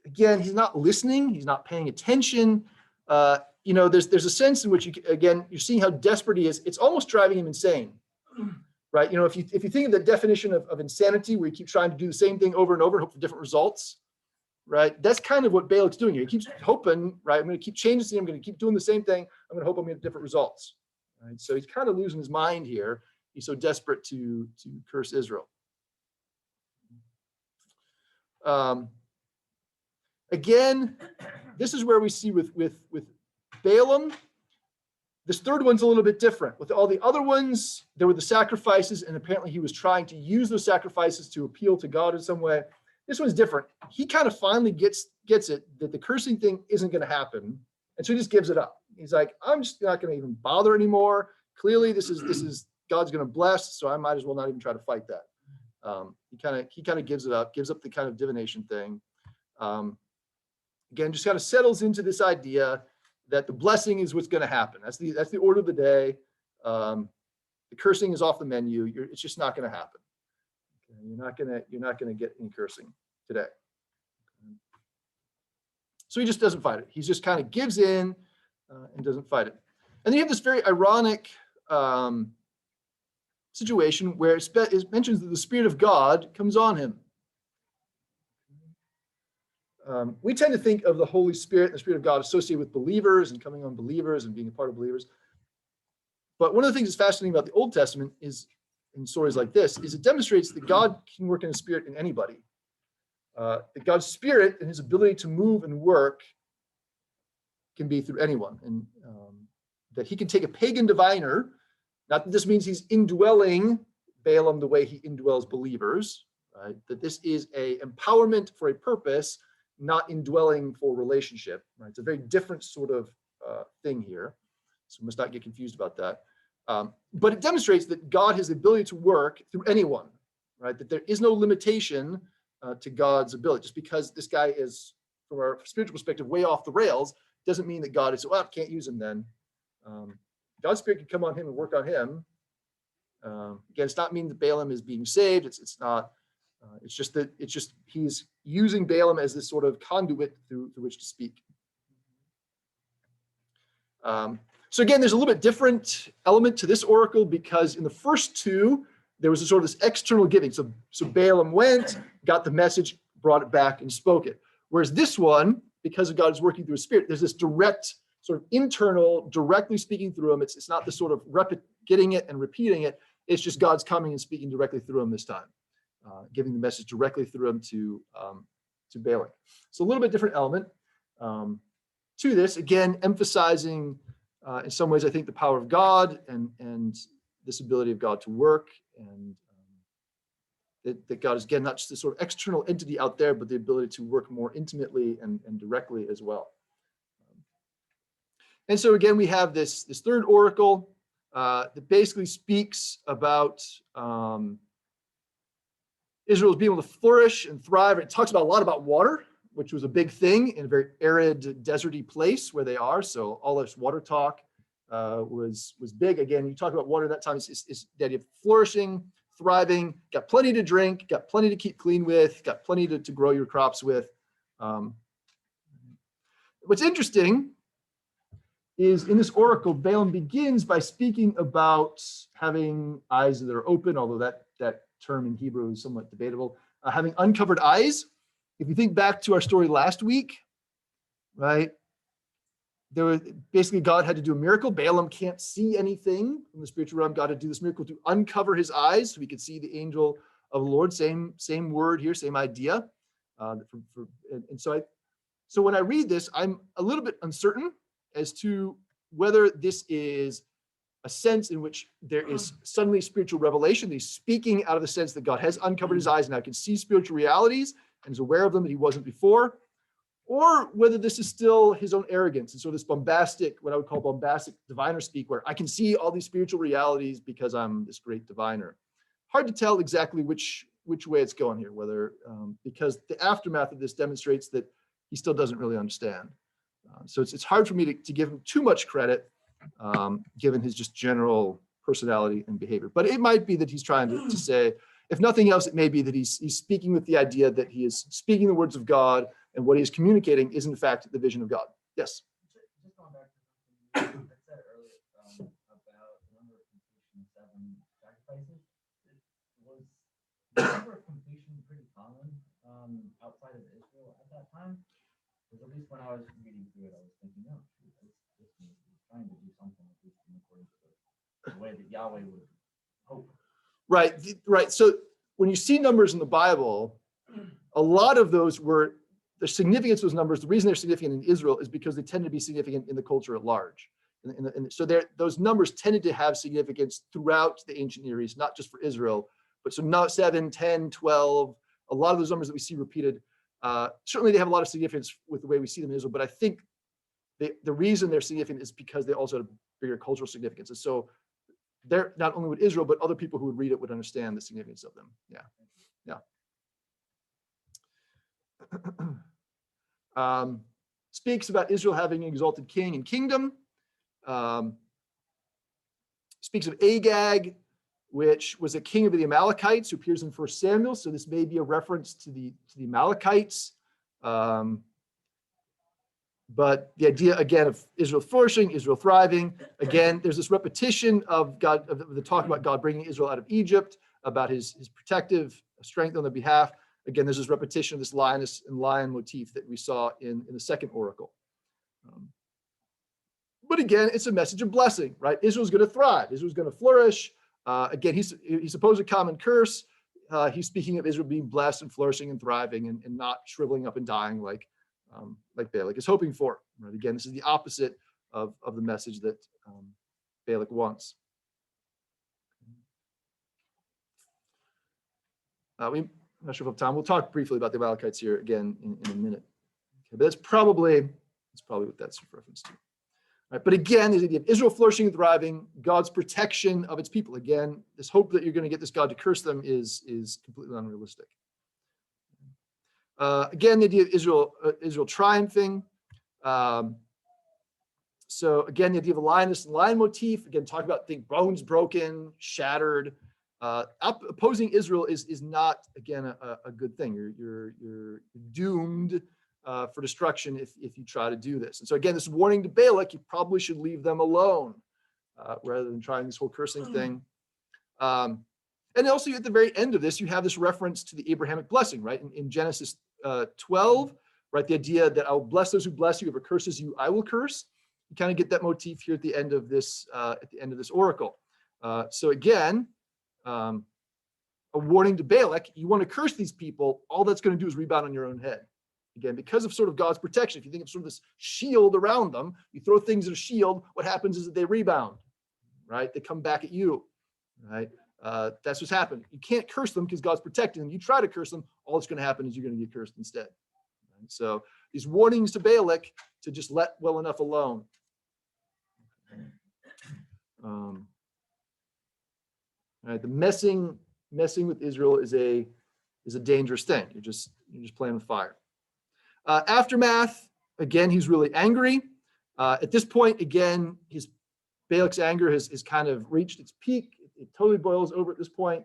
again, he's not listening. He's not paying attention. There's a sense in which you're seeing how desperate he is. It's almost driving him insane, right? If you think of the definition of insanity, where you keep trying to do the same thing over and over and hope for different results, right? That's kind of what Balak's doing here. He keeps hoping, right? I'm going to keep changing. I'm going to keep doing the same thing. I'm going to hope I'm going to get different results, right? So he's kind of losing his mind here. He's so desperate to curse Israel. Again, this is where we see with Balaam, this third one's a little bit different. With all the other ones, there were the sacrifices, and apparently he was trying to use those sacrifices to appeal to God in some way. This one's different. He kind of finally gets it that the cursing thing isn't going to happen, and so he just gives it up. He's like, I'm just not going to even bother anymore. Clearly, this is God's going to bless, so I might as well not even try to fight that. He kind of gives it up, gives up the kind of divination thing. Again, just kind of settles into this idea that the blessing is what's going to happen. That's the order of the day. The cursing is off the menu. It's just not going to happen. Okay? You're not going to get any cursing today. So he just doesn't fight it. He just kind of gives in and doesn't fight it. And then you have this very ironic situation where it mentions that the Spirit of God comes on him. We tend to think of the Holy Spirit and the Spirit of God associated with believers and coming on believers and being a part of believers. But one of the things that's fascinating about the Old Testament is, in stories like this, is it demonstrates that God can work in a spirit in anybody. That God's Spirit and his ability to move and work can be through anyone. And that he can take a pagan diviner, not that this means he's indwelling Balaam the way he indwells believers, right? That this is a empowerment for a purpose, not indwelling for relationship, right? It's a very different sort of thing here. So we must not get confused about that. But it demonstrates that God has the ability to work through anyone, right? That there is no limitation to God's ability. Just because this guy is, from our spiritual perspective, way off the rails, doesn't mean that God is, well, can't use him then. God's Spirit can come on him and work on him. Again, it's not mean that Balaam is being saved. It's not. It's just he's using Balaam as this sort of conduit through which to speak. So again, there's a little bit different element to this oracle because in the first two, there was a sort of this external giving. So Balaam went, got the message, brought it back, and spoke it. Whereas this one, because of God is working through his Spirit, there's this direct sort of internal, directly speaking through him. It's not the sort of getting it and repeating it. It's just God's coming and speaking directly through him this time. Giving the message directly through him to Balak. So a little bit different element to this, again, emphasizing in some ways, I think, the power of God and this ability of God to work, and that God is, again, not just this sort of external entity out there, but the ability to work more intimately and directly as well. And so again, we have this third oracle that basically speaks about Israel's being able to flourish and thrive. It talks a lot about water, which was a big thing in a very arid, deserty place where they are. So all this water talk was big. Again, you talk about water at that time, it's the idea of flourishing, thriving, got plenty to drink, got plenty to keep clean with, got plenty to grow your crops with. What's interesting is in this oracle, Balaam begins by speaking about having eyes that are open, although that term in Hebrew is somewhat debatable, having uncovered eyes. If you think back to our story last week, right, there was basically God had to do a miracle. Balaam can't see anything in the spiritual realm. God had to do this miracle to uncover his eyes so he could see the angel of the Lord. Same word here, same idea. So when I read this, I'm a little bit uncertain as to whether this is a sense in which there is suddenly spiritual revelation. He's speaking out of the sense that God has uncovered his eyes and now can see spiritual realities and is aware of them that he wasn't before, or whether this is still his own arrogance. And so this bombastic, what I would call bombastic diviner speak, where I can see all these spiritual realities because I'm this great diviner. Hard to tell exactly which way it's going here, whether because the aftermath of this demonstrates that he still doesn't really understand. So it's hard for me to give him too much credit, given his just general personality and behavior. But it might be that he's trying to say, if nothing else, it may be that he's speaking with the idea that he is speaking the words of God, and what he is communicating is in fact the vision of God. Yes? Just going back to something you said earlier about the number of completion of 7 sacrifices. Was the number of completion pretty common outside of Israel at that time? Because at least when I was reading through it, I was thinking, oh, this means he's trying to do something at least in accordance with the way that Yahweh would hope. Right. So when you see numbers in the Bible, a lot of those were the significance of those numbers. The reason they're significant in Israel is because they tend to be significant in the culture at large. And so those numbers tended to have significance throughout the ancient Near East, not just for Israel, but so not 7, 10, 12, a lot of those numbers that we see repeated, certainly they have a lot of significance with the way we see them in Israel, but I think the reason they're significant is because they also have bigger cultural significance. And so they're not only with Israel, but other people who would read it would understand the significance of them. Speaks about Israel having an exalted king and kingdom. Speaks of Agag, which was a king of the Amalekites who appears in 1 Samuel. So this may be a reference to the Amalekites. But the idea, again, of Israel flourishing, Israel thriving. Again, there's this repetition of God, of the talk about God bringing Israel out of Egypt, about his protective strength on their behalf. Again, there's this repetition of this lioness and lion motif that we saw in the second oracle. But again, it's a message of blessing, right? Israel's going to thrive. Israel's going to flourish. Again, he's opposed a common curse. He's speaking of Israel being blessed and flourishing and thriving and not shriveling up and dying like Balak is hoping for. Right? Again, this is the opposite of the message that Balak wants. I'm not sure if we have time. We'll talk briefly about the Amalekites here again in a minute. Okay, but that's probably what that's reference to. Right, but again, the idea of Israel flourishing and thriving, God's protection of its people. Again, this hope that you're going to get this God to curse them is completely unrealistic. Again, the idea of Israel triumphing. So again, the idea of a lioness and lion motif. Again, talk about bones broken, shattered. Opposing Israel is not, again, a good thing. You're doomed for destruction if you try to do this. And so again, this warning to Balak, you probably should leave them alone rather than trying this whole cursing thing. And also at the very end of this, you have this reference to the Abrahamic blessing, right? In Genesis 12, right? The idea that I will bless those who bless you, whoever curses you, I will curse. You kind of get that motif here at the end of this oracle. So again, a warning to Balak, you want to curse these people, all that's going to do is rebound on your own head. Again, because of sort of God's protection, if you think of sort of this shield around them, you throw things at a shield, what happens is that they rebound, right? They come back at you, right? That's what's happened. You can't curse them because God's protecting them. You try to curse them, all that's going to happen is you're going to get cursed instead. Right? So these warnings to Balak to just let well enough alone. Right, the messing with Israel is a dangerous thing. You're just playing with fire. Aftermath, again, he's really angry. At this point, again, Balak's anger has kind of reached its peak. It totally boils over at this point.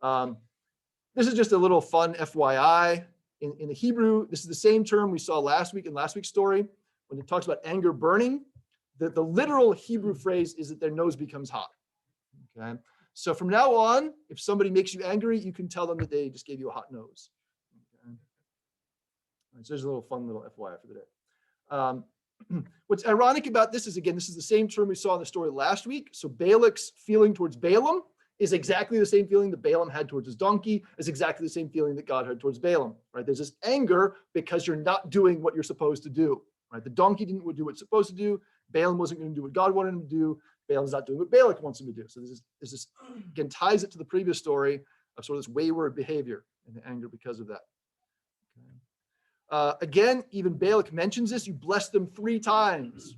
This is just a little fun FYI. In the Hebrew, this is the same term we saw last week in last week's story when it talks about anger burning. The literal Hebrew phrase is that their nose becomes hot. Okay, so from now on, if somebody makes you angry, you can tell them that they just gave you a hot nose. Okay. All right, so there's a little fun little FYI for the day. What's ironic about this is, again, this is the same term we saw in the story last week. So Balak's feeling towards Balaam is exactly the same feeling that Balaam had towards his donkey, is exactly the same feeling that God had towards Balaam, right? There's this anger because you're not doing what you're supposed to do, right? The donkey didn't do what it's supposed to do. Balaam wasn't going to do what God wanted him to do. Balaam's not doing what Balak wants him to do. So this is again, ties it to the previous story of sort of this wayward behavior and the anger because of that. Okay. Again, even Balak mentions this, you bless them 3 times,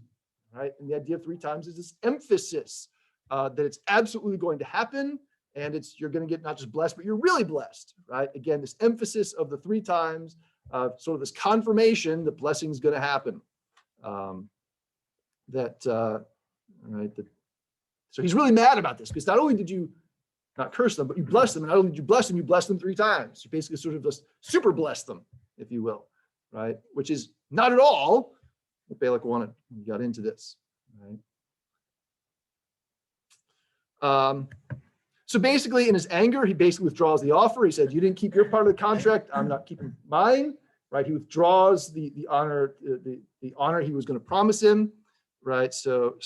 right? And the idea of 3 times is this emphasis that it's absolutely going to happen, and you're going to get not just blessed, but you're really blessed, right? Again, this emphasis of the 3 times, sort of this confirmation that blessing is going to happen. So he's really mad about this because not only did you not curse them, but you blessed them, and not only did you bless them 3 times. You basically sort of just super blessed them, if you will, right? Which is not at all what Balak wanted when he got into this, right? So basically, in his anger, he basically withdraws the offer. He said, "You didn't keep your part of the contract. I'm not keeping mine." Right? He withdraws the honor he was going to promise him. Right? So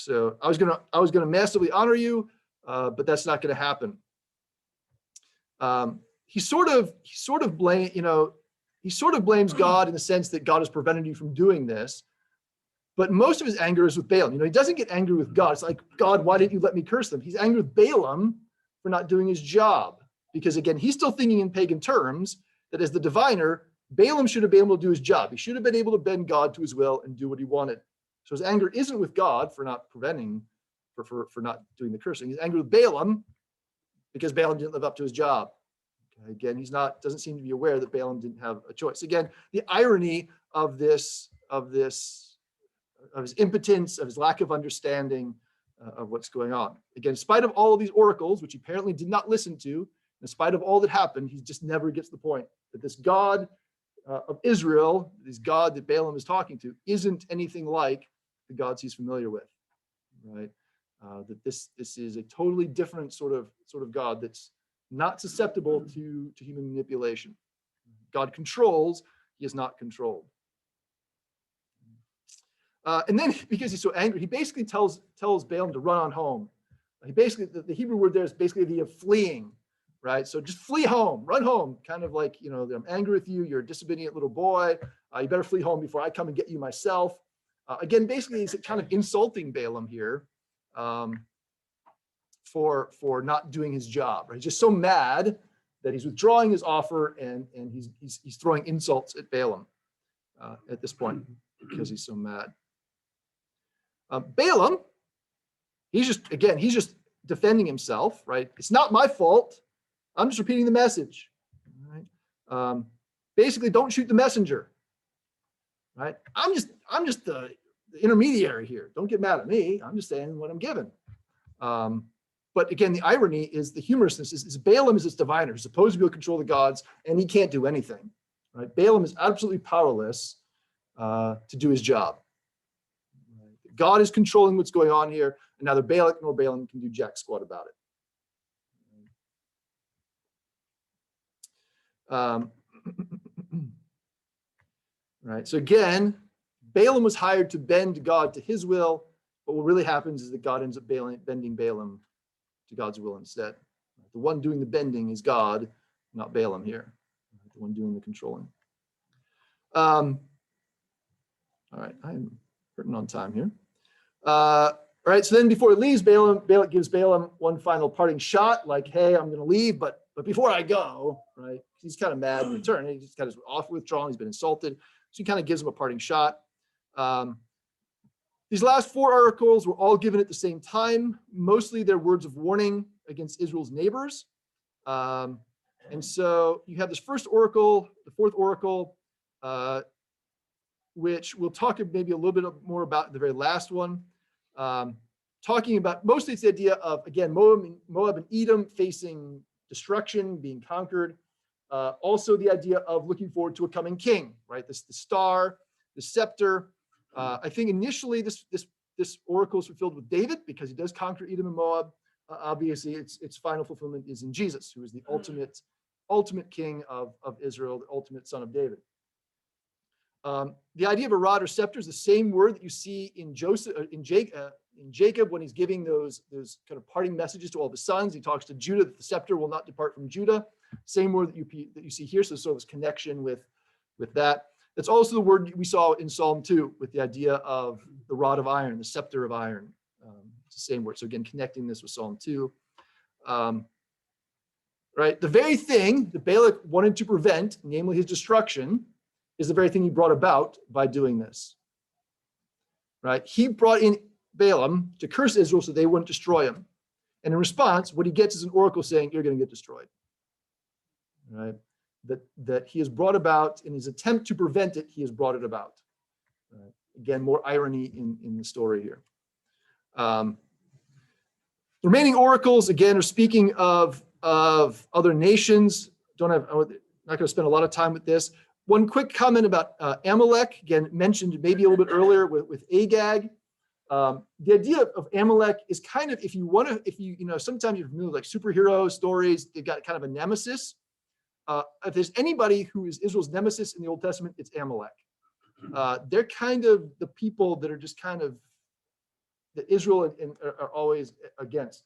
I was gonna massively honor you, but that's not going to happen. He sort of blames God in the sense that God has prevented you from doing this. But most of his anger is with Balaam. He doesn't get angry with God. It's like, God, why didn't you let me curse them? He's angry with Balaam for not doing his job. Because again, he's still thinking in pagan terms that as the diviner, Balaam should have been able to do his job. He should have been able to bend God to his will and do what he wanted. So his anger isn't with God for not preventing, for not doing the cursing. He's angry with Balaam because Balaam didn't live up to his job. Okay, again, doesn't seem to be aware that Balaam didn't have a choice. Again, the irony of his impotence, of his lack of understanding of what's going on. Again, in spite of all of these oracles, which he apparently did not listen to, in spite of all that happened, he just never gets the point that this God of Israel, this God that Balaam is talking to, isn't anything like the gods he's familiar with, right? That this is a totally different sort of God that's not susceptible to human manipulation. God controls, he is not controlled. And then because he's so angry, he basically tells Balaam to run on home. He basically, the Hebrew word there is basically the of fleeing, right? So just flee home, run home, kind of like, I'm angry with you, you're a disobedient little boy, you better flee home before I come and get you myself. Again, basically he's kind of insulting Balaam here for not doing his job, right? He's just so mad that he's withdrawing his offer and he's throwing insults at Balaam at this point because he's so mad. Balaam, he's just defending himself, right? It's not my fault. I'm just repeating the message, right? Basically, don't shoot the messenger, right? I'm just the intermediary here. Don't get mad at me. I'm just saying what I'm given. But again, the irony is the humorousness is Balaam is this diviner who's supposed to be able to control the gods, and he can't do anything, right? Balaam is absolutely powerless to do his job. God is controlling what's going on here, and neither Balak nor Balaam can do jack squat about it. Right. So again, Balaam was hired to bend God to his will, but what really happens is that God ends up bending Balaam to God's will instead. The one doing the bending is God, not Balaam here. The one doing the controlling. All right, I'm hurting on time here. All right, so then before he leaves, Balak gives Balaam one final parting shot, like, hey, I'm going to leave, but before I go, right, he's kind of mad in return. He's kind of off withdrawal. He's been insulted. So he kind of gives him a parting shot. These last 4 oracles were all given at the same time. Mostly they're words of warning against Israel's neighbors. And so you have this first oracle, the 4th oracle, which we'll talk maybe a little bit more about the very last one. Talking about, mostly it's the idea of, again, Moab and Edom facing destruction, being conquered. Also the idea of looking forward to a coming king, right? The star, the scepter. I think initially this oracle is fulfilled with David because he does conquer Edom and Moab. Obviously, its final fulfillment is in Jesus, who is the ultimate king of Israel, the ultimate son of David. The idea of a rod or scepter is the same word that you see in Jacob when he's giving those kind of parting messages to all the sons. He talks to Judah that the scepter will not depart from Judah. Same word that you see here. So sort of this connection with that. It's also the word we saw in Psalm 2 with the idea of the rod of iron, the scepter of iron. It's the same word. So again, connecting this with Psalm 2. Right? The very thing that Balak wanted to prevent, namely his destruction, is the very thing he brought about by doing this. Right? He brought in Balaam to curse Israel so they wouldn't destroy him. And in response, what he gets is an oracle saying, you're going to get destroyed. Right? That he has brought about in his attempt to prevent it, he has brought it about. Right? Again, more irony in the story here. The remaining oracles, again, are speaking of other nations. I'm not going to spend a lot of time with this. One quick comment about Amalek, again, mentioned maybe a little bit earlier with Agag. The idea of Amalek is kind of, sometimes you're familiar with like superhero stories, they've got kind of a nemesis. If there's anybody who is Israel's nemesis in the Old Testament, it's Amalek. They're kind of the people that are just kind of that Israel are always against.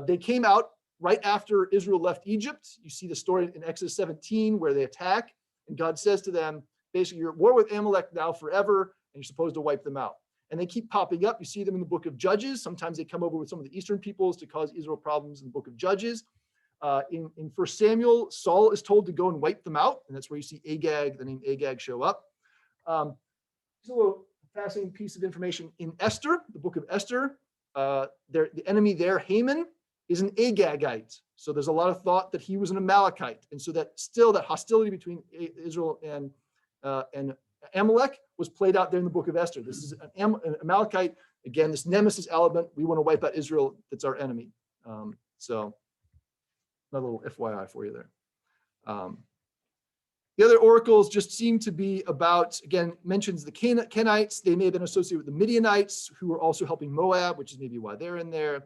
They came out right after Israel left Egypt. You see the story in Exodus 17 where they attack, and God says to them, basically, you're at war with Amalek now forever, and you're supposed to wipe them out. And they keep popping up. You see them in the book of Judges. Sometimes they come over with some of the Eastern peoples to cause Israel problems in the book of Judges. In 1 Samuel, Saul is told to go and wipe them out, and that's where you see Agag, the name Agag, show up. Just a little fascinating piece of information in Esther, the book of Esther. The enemy there, Haman, is an Agagite. So there's a lot of thought that he was an Amalekite, and so that hostility between Israel and Amalek was played out there in the book of Esther. This is an Amalekite, again, this nemesis element. We want to wipe out Israel. That's our enemy. So another little FYI for you there. The other oracles just seem to be about, again, mentions the Kenites. They may have been associated with the Midianites, who were also helping Moab, which is maybe why they're in there.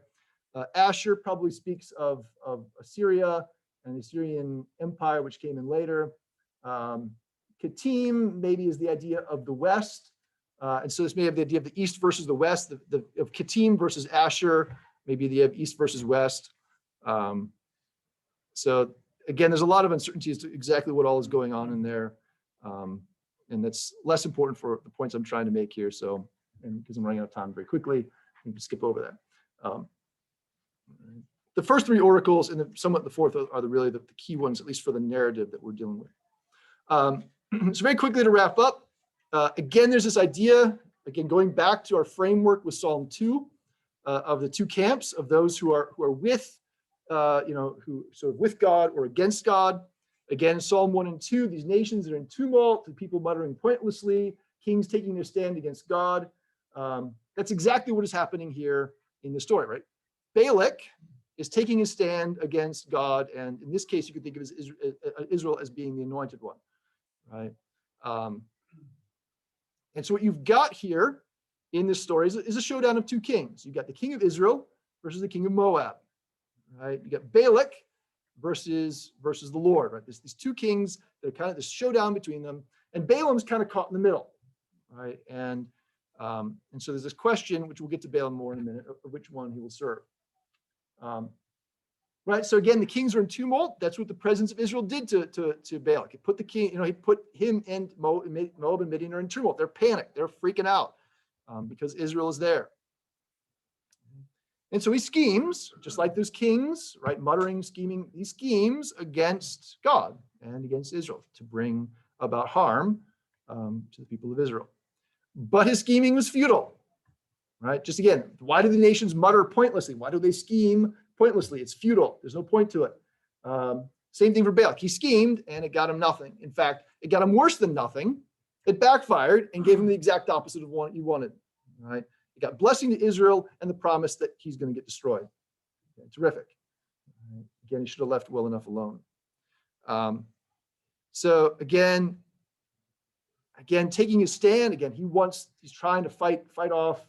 Asher probably speaks of Assyria and the Assyrian Empire, which came in later. Kittim maybe is the idea of the West. And so this may have the idea of the East versus the West, of Kittim versus Asher, maybe the idea of East versus West. So again, there's a lot of uncertainty as to exactly what all is going on in there. And that's less important for the points I'm trying to make here. So, and because I'm running out of time very quickly, we can skip over that. The first three oracles and somewhat the fourth are really the key ones, at least for the narrative that we're dealing with. So very quickly to wrap up, again, there's this idea, again, going back to our framework with Psalm 2, of the two camps of those who are with, who sort of with God or against God. Again, Psalm 1 and 2, these nations are in tumult, the people muttering pointlessly, kings taking their stand against God. That's exactly what is happening here in the story, right? Balak is taking a stand against God, and in this case, you could think of Israel as being the anointed one, right? And so what you've got here in this story is a showdown of two kings. You've got the king of Israel versus the king of Moab, right? You got Balak versus the Lord, right? There's these two kings that are kind of this showdown between them, and Balaam's kind of caught in the middle, right? And so there's this question, which we'll get to Balaam more in a minute, of which one he will serve. Right. So again, the kings are in tumult. That's what the presence of Israel did to Balak. It put the king, he put him and Moab and Midian are in tumult. They're panicked. They're freaking out because Israel is there. And so he schemes, just like those kings, right? Muttering, scheming, he schemes against God and against Israel to bring about harm to the people of Israel. But his scheming was futile. Right? Just again, why do the nations mutter pointlessly? Why do they scheme pointlessly? It's futile. There's no point to it. Same thing for Balak. He schemed and it got him nothing. In fact, it got him worse than nothing. It backfired and gave him the exact opposite of what he wanted. Right? He got blessing to Israel and the promise that he's going to get destroyed. Okay, terrific. Again, he should have left well enough alone. So again, taking his stand. Again, he's trying to fight off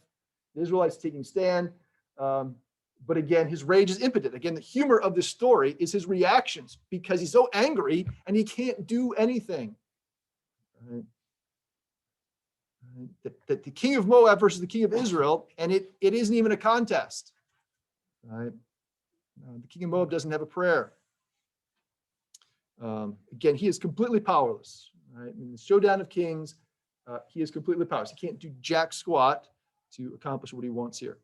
the Israelites taking stand. But again, his rage is impotent. Again, the humor of this story is his reactions because he's so angry and he can't do anything. Right? The king of Moab versus the king of Israel, and it isn't even a contest. Right? The king of Moab doesn't have a prayer. Again, he is completely powerless. Right? In the showdown of kings, he is completely powerless. He can't do jack squat to accomplish what he wants here.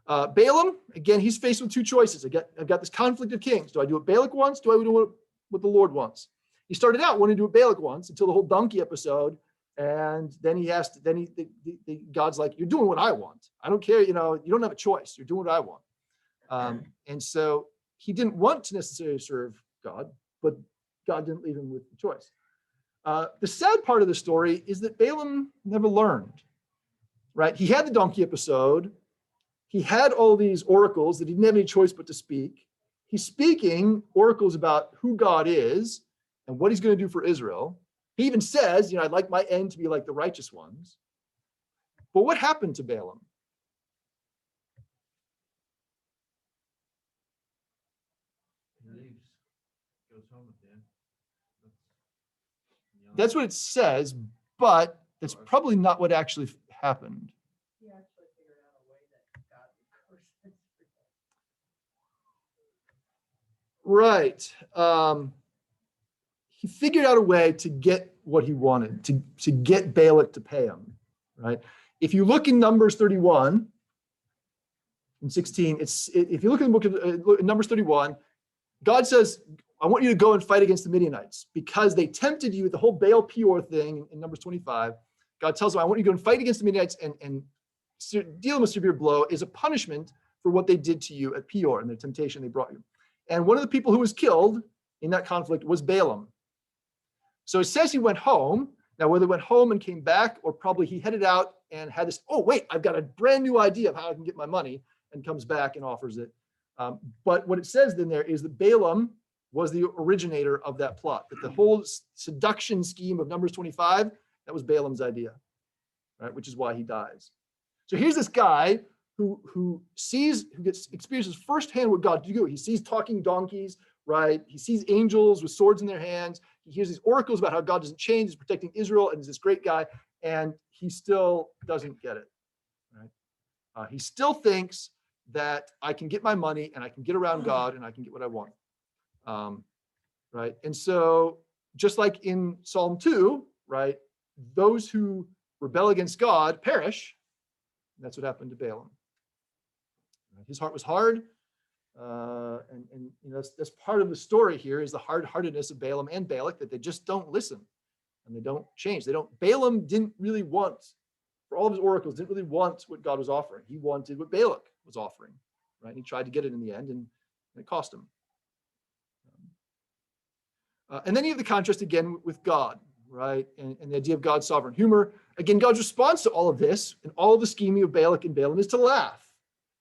Balaam, again, he's faced with two choices. I've got this conflict of kings. Do I do what Balak wants? Do I do what the Lord wants? He started out wanting to do what Balak wants until the whole donkey episode. And then God's like, you're doing what I want. I don't care. You don't have a choice. You're doing what I want. And so he didn't want to necessarily serve God, but God didn't leave him with the choice. The sad part of the story is that Balaam never learned, right? He had the donkey episode. He had all these oracles that he didn't have any choice but to speak. He's speaking oracles about who God is and what he's going to do for Israel. He even says, I'd like my end to be like the righteous ones. But what happened to Balaam? He leaves, goes home with Dan. That's what it says, but that's probably not what actually happened. He actually figured out a way that God would curse Israel. Right. He figured out a way to get what he wanted, to get Balak to pay him, right? If you look in Numbers 31 and 16, if you look in the book of Numbers 31, God says, I want you to go and fight against the Midianites because they tempted you with the whole Baal Peor thing in Numbers 25. God tells them, I want you to go and fight against the Midianites and deal them a severe blow as a punishment for what they did to you at Peor and the temptation they brought you. And one of the people who was killed in that conflict was Balaam. So it says he went home. Now, whether he went home and came back, or probably he headed out and had this, oh, wait, I've got a brand new idea of how I can get my money, and comes back and offers it. But what it says in there is that Balaam was the originator of that plot, that the whole seduction scheme of Numbers 25, that was Balaam's idea, right? Which is why he dies. So here's this guy who experiences firsthand what God do. He sees talking donkeys, right? He sees angels with swords in their hands. He hears these oracles about how God doesn't change, he's protecting Israel, and is this great guy, and he still doesn't get it, right? He still thinks that I can get my money and I can get around God and I can get what I want, right? And so just like in Psalm 2, right, those who rebel against God perish. That's what happened to Balaam. His heart was hard. And that's part of the story here is the hard-heartedness of Balaam and Balak, that they just don't listen and they don't change. Balaam didn't really want, for all of his oracles, didn't really want what God was offering. He wanted what Balak was offering, right? And he tried to get it in the end, and it cost him. And then you have the contrast again with God, right? And the idea of God's sovereign humor. Again, God's response to all of this and all of the scheming of Balak and Balaam is to laugh,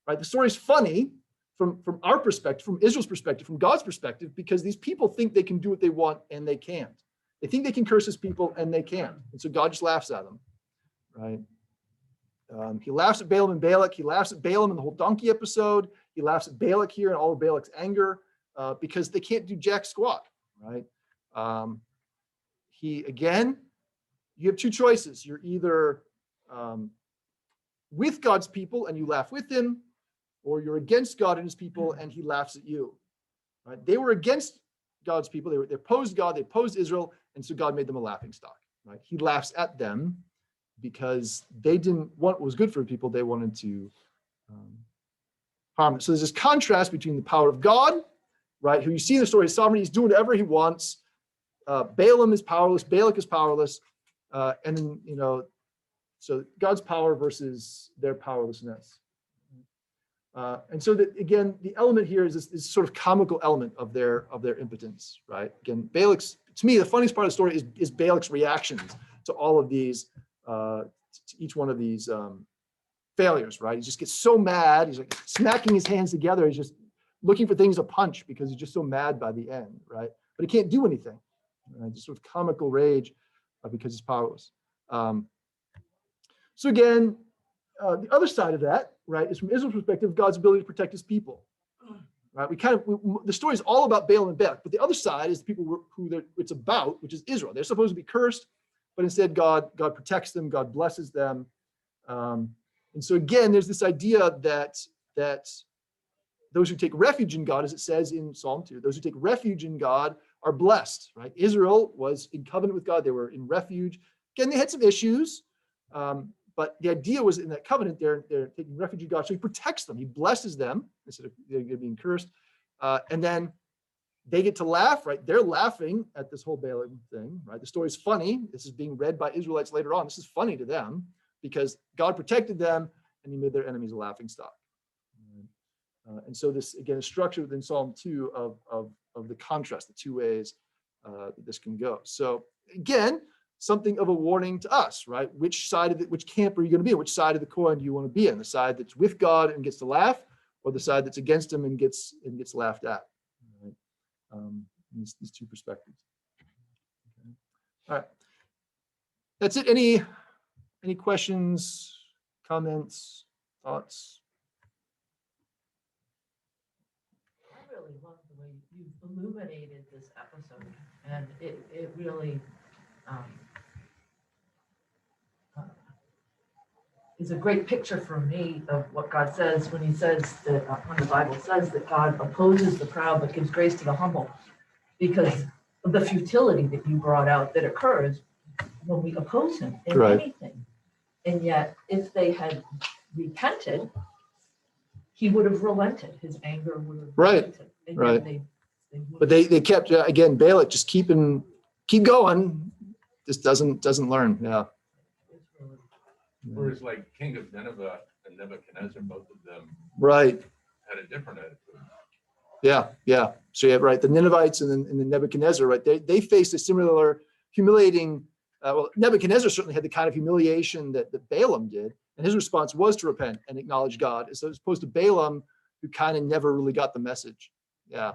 right? The story is funny from our perspective, from Israel's perspective, from God's perspective, because these people think they can do what they want and they can't. They think they can curse his people and they can't. And so God just laughs at them, right? He laughs at Balaam and Balak. He laughs at Balaam in the whole donkey episode. He laughs at Balak here and all of Balak's anger because they can't do jack squat, right? You have two choices. You're either with God's people and you laugh with him, or you're against God and his people and he laughs at you, right? They were against God's people. They opposed God, they opposed Israel, and so God made them a laughing stock, right? He laughs at them because they didn't want what was good for people. They wanted to harm it. So there's this contrast between the power of God, right? Who you see in the story, his sovereignty, he's doing whatever he wants. Balaam is powerless, Balak is powerless. And then, so God's power versus their powerlessness. And so that, again, the element here is this sort of comical element of their impotence, right? Again, to me, the funniest part of the story is Balak's reactions to all of these, to each one of these failures, right? He just gets so mad. He's like smacking his hands together. He's just looking for things to punch because he's just so mad by the end, right? But he can't do anything. Right? Just sort of comical rage because he's powerless. So again, the other side of that, right, is from Israel's perspective, God's ability to protect his people. Right? The story is all about Balaam and Balak, but the other side is the people who it's about, which is Israel. They're supposed to be cursed, but instead God protects them, God blesses them. And so again, there's this idea that those who take refuge in God, as it says in Psalm 2, those who take refuge in God are blessed, right? Israel was in covenant with God. They were in refuge. Again, they had some issues, but the idea was in that covenant, they're taking refuge in God. So he protects them. He blesses them instead of they're being cursed. And then they get to laugh, right? They're laughing at this whole Balaam thing, right? The story's funny. This is being read by Israelites later on. This is funny to them because God protected them and he made their enemies a laughing stock. And so this, again, is structured within Psalm 2 of the contrast, the two ways that this can go. So again, something of a warning to us, right? Which camp are you going to be in? Which side of the coin do you want to be in? The side that's with God and gets to laugh, or the side that's against him and gets laughed at? Right? These two perspectives. Okay. All right. That's it. Any questions, comments, thoughts? I really love the way you've illuminated this episode, and it really is a great picture for me of what God says when he says that when the Bible says that God opposes the proud but gives grace to the humble, because of the futility that you brought out that occurs when we oppose him in Right. anything. And yet, if they had repented, he would have relented. His anger would have relented. And right. They But they kept, again, Balak just keep going. Just doesn't learn. Yeah. Whereas like King of Nineveh and Nebuchadnezzar, both of them Right. had a different attitude. Yeah. So yeah, right. The Ninevites and the Nebuchadnezzar, right? They faced a similar humiliating. Well, Nebuchadnezzar certainly had the kind of humiliation that Balaam did, and his response was to repent and acknowledge God, as opposed to Balaam, who kind of never really got the message. Yeah.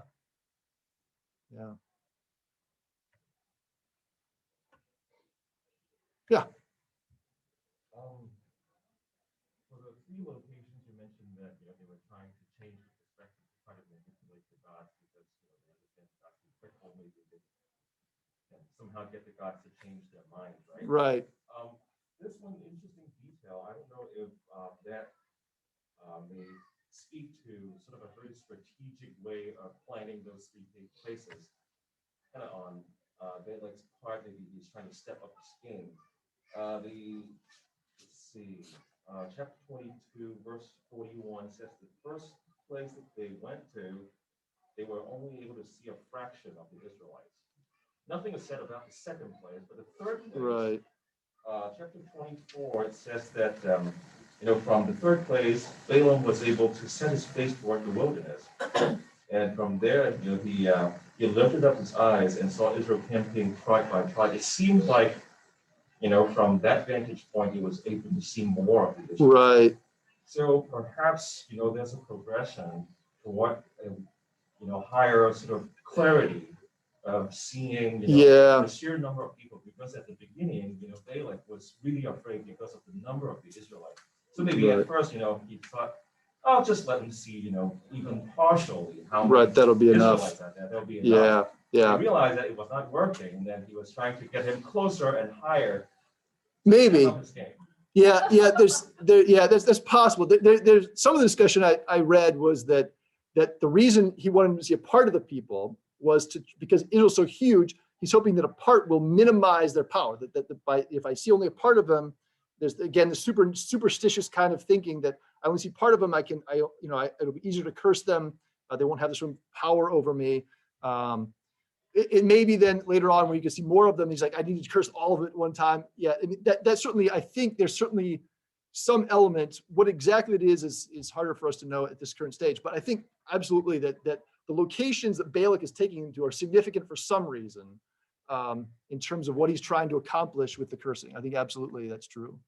For the three locations you mentioned that they were trying to change the perspective to try to manipulate the gods because they understand the gods are fickle, maybe they can somehow get the gods to change their minds, right? Right. This one interesting detail. I don't know if that may speak to sort of a very strategic way of planning those three places. Kind of on Balak's part, maybe he's trying to step up his game. Let's see, chapter 22, verse 41 says the first place that they went to, they were only able to see a fraction of the Israelites. Nothing is said about the second place, but the third place, Right. Chapter 24, it says that, from the third place, Balaam was able to set his face toward the wilderness. And from there, he lifted up his eyes and saw Israel camping tribe by tribe. It seemed like, from that vantage point, he was able to see more of the Israelites. Right. So perhaps, there's a progression toward, higher sort of clarity of seeing, the sheer number of people. Because at the beginning, Balak was really afraid because of the number of the Israelites. So maybe at first, he thought, I'll just let him see, even partially how many That'll be Israelites enough. are there. That'll be enough. Yeah. He realized that it was not working, and then he was trying to get him closer and higher. Maybe. Up his game. That's possible. There's some of the discussion I read was that the reason he wanted to see a part of the people was because Israel's so huge, he's hoping that a part will minimize their power. If I see only a part of them, there's again the superstitious kind of thinking that I only see part of them, it'll be easier to curse them. They won't have this power over me. It may be then later on when you can see more of them, he's like, I need to curse all of it at one time. Yeah, I mean, that certainly, I think there's certainly some element. What exactly it is harder for us to know at this current stage. But I think absolutely that the locations that Balak is taking him to are significant for some reason in terms of what he's trying to accomplish with the cursing. I think absolutely that's true.